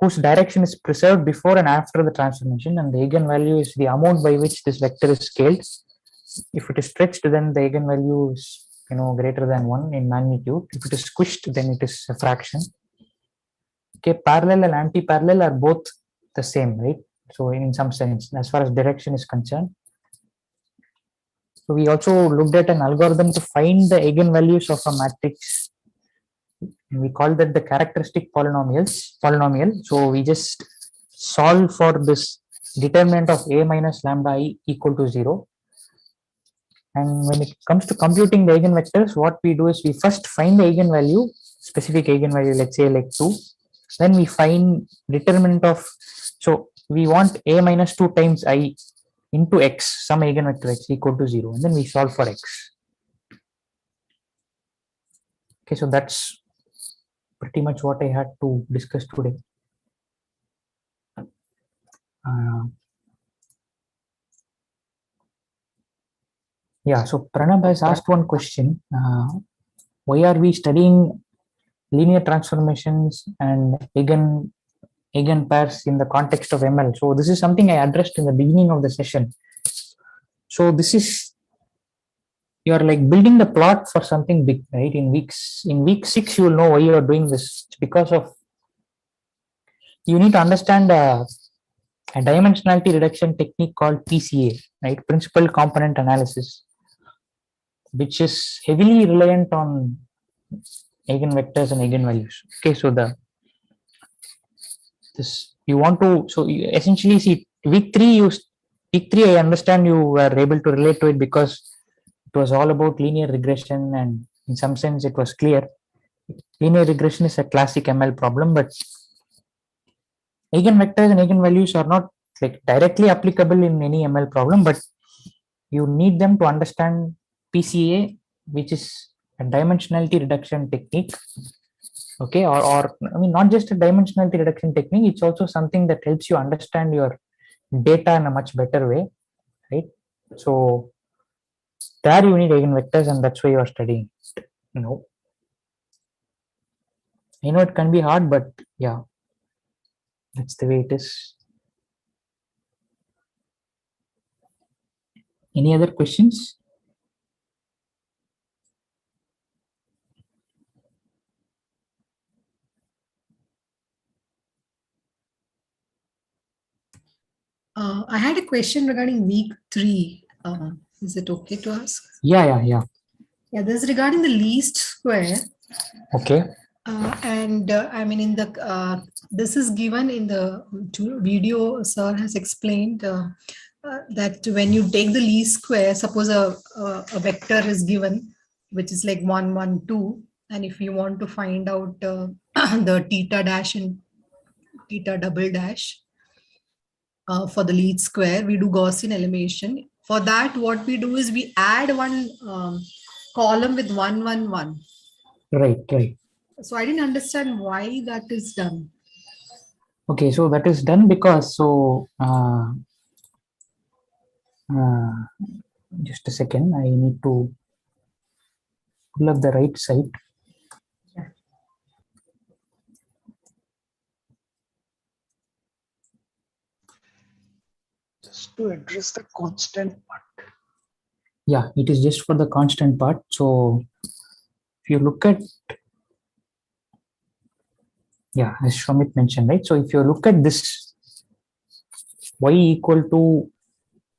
whose direction is preserved before and after the transformation, and the eigenvalue is the amount by which this vector is scaled. If it is stretched, then the eigenvalue is greater than 1 in magnitude. If it is squished, then it is a fraction. Okay, parallel and anti-parallel are both the same, right? So in some sense, as far as direction is concerned. So we also looked at an algorithm to find the eigenvalues of a matrix. We call that the characteristic polynomial. So we just solve for this determinant of a minus lambda I equal to 0. And when it comes to computing the eigenvectors, what we do is we first find the eigenvalue, specific eigenvalue, let's say like 2. Then we find determinant of, so we want a minus 2 times I into x, some eigenvector x equal to 0. And then we solve for x. Okay, so that's pretty much what I had to discuss today. Yeah, so Pranab has asked one question. Why are we studying linear transformations and eigenpairs in the context of ML? So this is something I addressed in the beginning of the session. So this is, you're like building the plot for something big, right? In week 6, you will know why you are doing this. It's because of, you need to understand a dimensionality reduction technique called PCA, right? Principal component analysis, which is heavily reliant on eigenvectors and eigenvalues. Okay, so you essentially see week 3 I understand you were able to relate to it because it was all about linear regression, and in some sense it was clear. Linear regression is a classic ML problem, but eigenvectors and eigenvalues are not like directly applicable in any ML problem, but you need them to understand PCA, which is a dimensionality reduction technique. Okay, or I mean, not just a dimensionality reduction technique, it's also something that helps you understand your data in a much better way, right? So there you need eigenvectors, and that's why you are studying it. I know it can be hard, but yeah, that's the way it is. Any other questions? I had a question regarding week 3. Is it okay to ask? Yeah. Yeah, this is regarding the least square. Okay. I mean, in the this is given in the video. Sir has explained that when you take the least square, suppose a vector is given, which is like 1, 1, 2, and if you want to find out the theta dash and theta double dash for the least square, we do Gaussian elimination. For that, what we do is we add one column with 1, 1, 1. Right. So I didn't understand why that is done. Okay, so that is done because just a second, I need to pull up the right site. Yeah. Just to address the constant part. Yeah, it is just for the constant part. So if you look at, yeah, as Shomit mentioned, right? So if you look at this y equal to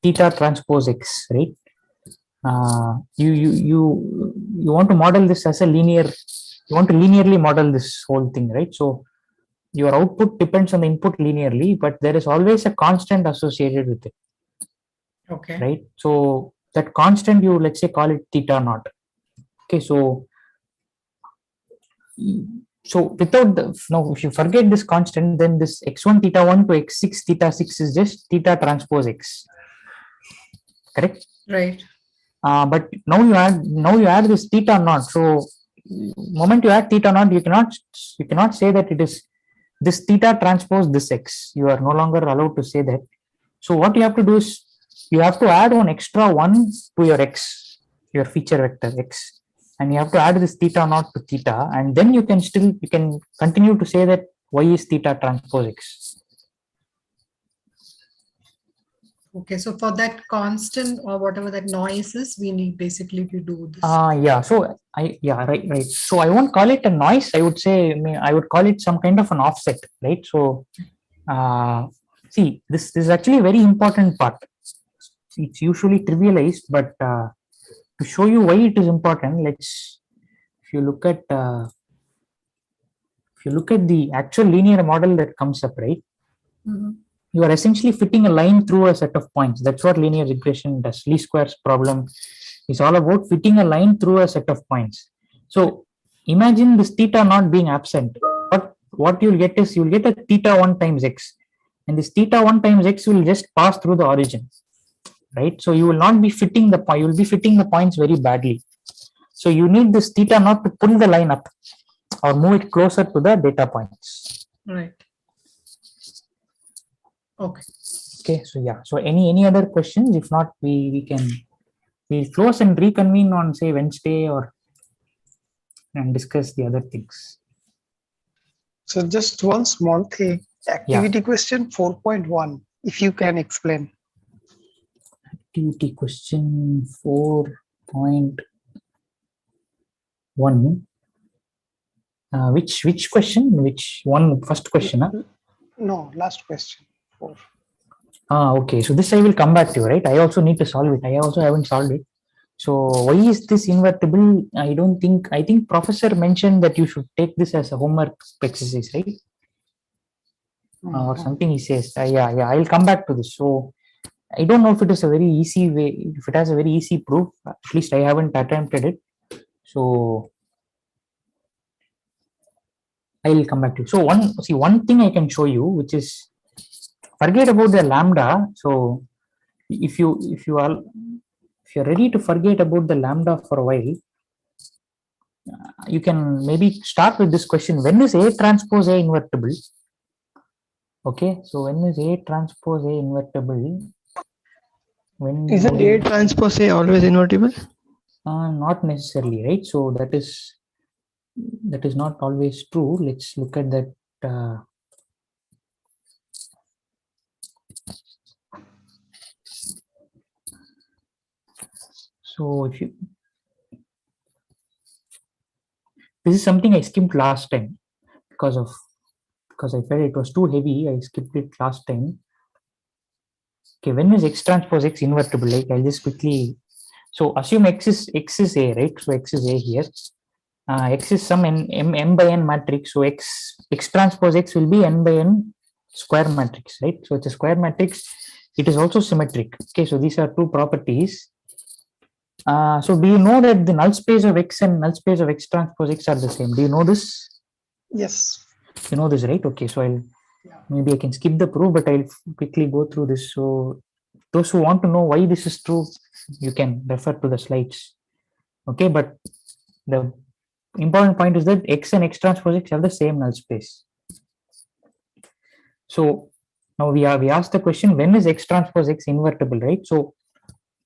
theta transpose x, right? You want to model this as a linear. You want to linearly model this whole thing, right? So your output depends on the input linearly, but there is always a constant associated with it. Okay. Right. So that constant, you let's say call it theta naught. Okay. So without if you forget this constant, then this x1 theta 1 to x6 theta 6 is just theta transpose x. Correct. Right. But now you add this theta naught. So moment you add theta naught, you cannot say that it is this theta transpose this x. You are no longer allowed to say that. So what you have to do is you have to add one extra 1 to your x, your feature vector x, and you have to add this theta naught to theta, and then you can continue to say that y is theta transpose x. Okay, so for that constant or whatever that noise is, we need basically to do this. Yeah. So right. So I won't call it a noise. I would say, I would call it some kind of an offset, right? So, see, this is actually a very important part. It's usually trivialized, but to show you why it is important, if you look at the actual linear model that comes up, right? You are essentially fitting a line through a set of points. That's what linear regression does. Least squares problem is all about fitting a line through a set of points. So imagine this theta not being absent, but what you'll get is you'll get a theta 1 times x, and this theta 1 times x will just pass through the origin, right? So you will not be fitting the point, you will be fitting the points very badly. So you need this theta not to pull the line up or move it closer to the data points. Right. Okay. Okay, so yeah. So any other questions? If not, we'll close and reconvene on say Wednesday and discuss the other things. So just one small thing. Activity question 4.1. If you can explain. Activity question 4.1. Which question? Which one? First question? Huh? No, last question. 4. Okay. So this I will come back to, right? I also need to solve it. I also haven't solved it. So why is this invertible? I think professor mentioned that you should take this as a homework exercise, right? Or something he says. Yeah. I'll come back to this. So I don't know if it is a very easy way, if it has a very easy proof. At least I haven't attempted it. So I will come back to it. So one thing I can show you, which is, forget about the lambda. So if you're ready to forget about the lambda for a while, you can maybe start with this question: when is A transpose A invertible? Okay, so when is A transpose A invertible? Isn't A transpose A always invertible? Not necessarily, right? So that is not always true. Let's look at that. So this is something I skipped last time because I felt it was too heavy. I skipped it last time. Okay, when is X transpose X invertible? Like, I'll just quickly. So assume X is A, right? So X is A here. X is some m by n matrix. So X transpose X will be n by n square matrix, right? So it's a square matrix. It is also symmetric. Okay, so these are two properties. So do you know that the null space of X and null space of X transpose X are the same? Do you know this? Yes. You know this, right? Okay, so maybe I can skip the proof, but I'll quickly go through this. So those who want to know why this is true, you can refer to the slides. Okay, but the important point is that X and X transpose X have the same null space. So now we asked the question, when is X transpose X invertible, right? So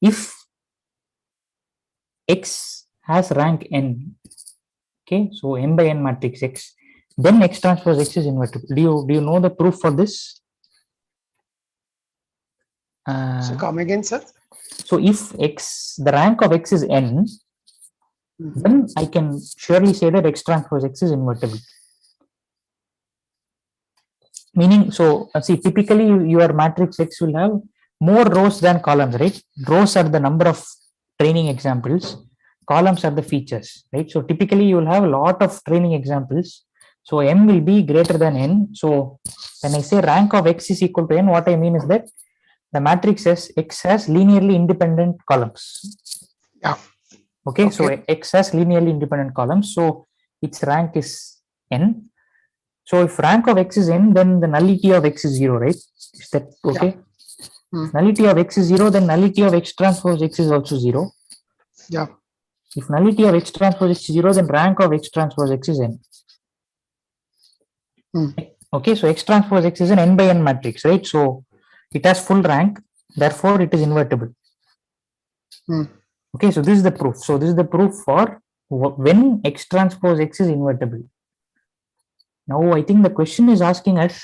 if X has rank n, okay, so m by n matrix X, then X transpose X is invertible. Do you know the proof for this? So come again, sir. So if the rank of X is n, then I can surely say that X transpose X is invertible. Meaning, so see, typically your matrix X will have more rows than columns, right? Rows are the number of training examples, columns are the features, right? So typically you will have a lot of training examples. So m will be greater than n. So when I say rank of X is equal to n, what I mean is that the matrix X has linearly independent columns. Yeah. Okay, so X has linearly independent columns. So its rank is n. So if rank of X is n, then the nullity of X is 0, right? Is that okay? Yeah. If nullity of X is 0, then nullity of X transpose X is also 0. Yeah. If nullity of X transpose X is 0, then rank of X transpose X is n. Okay, so X transpose X is an n by n matrix, right? So it has full rank, therefore it is invertible. Okay, so this is the proof. So this is the proof for when X transpose X is invertible. Now I think the question is asking us,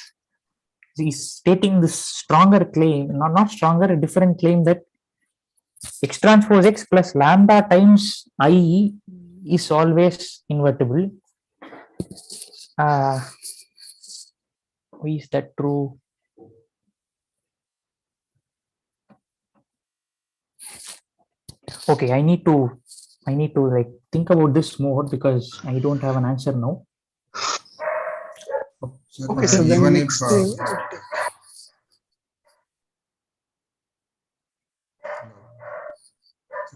is stating this stronger claim, not stronger, a different claim, that x transpose x plus lambda times I is always invertible. Why is that true? Okay, I need to like think about this more because I don't have an answer now. Okay, so then even next if thing,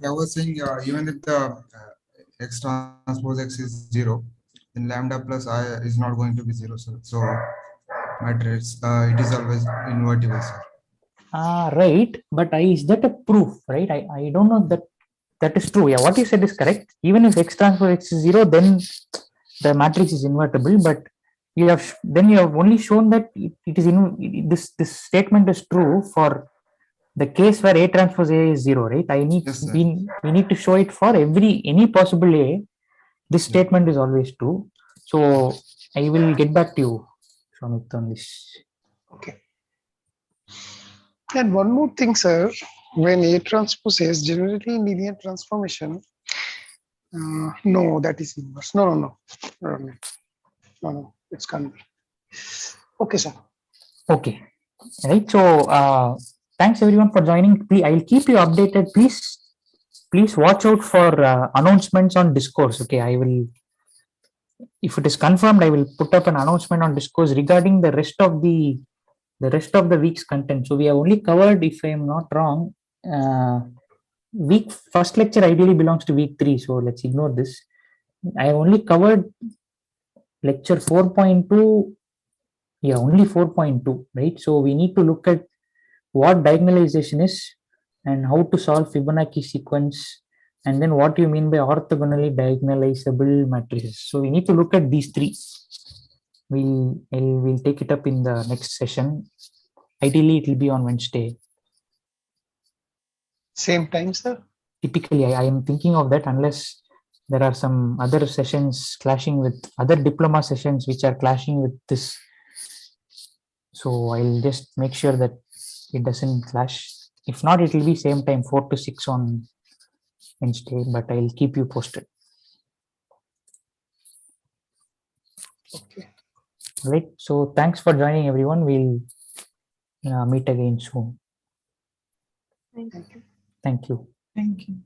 I was saying even if the x transpose x is 0, then lambda plus I is not going to be 0. So matrix it is always invertible, sir. Right, but is that a proof, right? I don't know that is true. Yeah, what you said is correct. Even if x transpose x is 0, then the matrix is invertible. But you have only shown that it is this statement is true for the case where A transpose A is 0, right? Yes, sir. We need to show it for any possible A. This statement is always true. So I will get back to you, Shamit, on this. okay. And one more thing, sir. When A transpose is generally in linear transformation, no, that is inverse. No, it's can't be. Okay, sir. Okay, right. So thanks everyone for joining. Please, I'll keep you updated. Please watch out for announcements on Discourse. Okay, I will. If it is confirmed, I will put up an announcement on Discourse regarding the rest of the week's content. So we have only covered, if I am not wrong, week first lecture ideally belongs to week 3. So let's ignore this. I have only covered lecture 4.2. Yeah, only 4.2, right? So we need to look at what diagonalization is and how to solve Fibonacci sequence, and then what you mean by orthogonally diagonalizable matrices. So we need to look at these 3. We'll take it up in the next session. Ideally, it will be on Wednesday. Same time, sir? Typically, I am thinking of that, unless there are some other sessions clashing with other diploma sessions which are clashing with this. So I'll just make sure that it doesn't clash. If not, it will be same time, 4 to 6 on Wednesday, but I'll keep you posted. Okay. Right. So thanks for joining, everyone. We'll meet again soon. Thank you. Thank you. Thank you.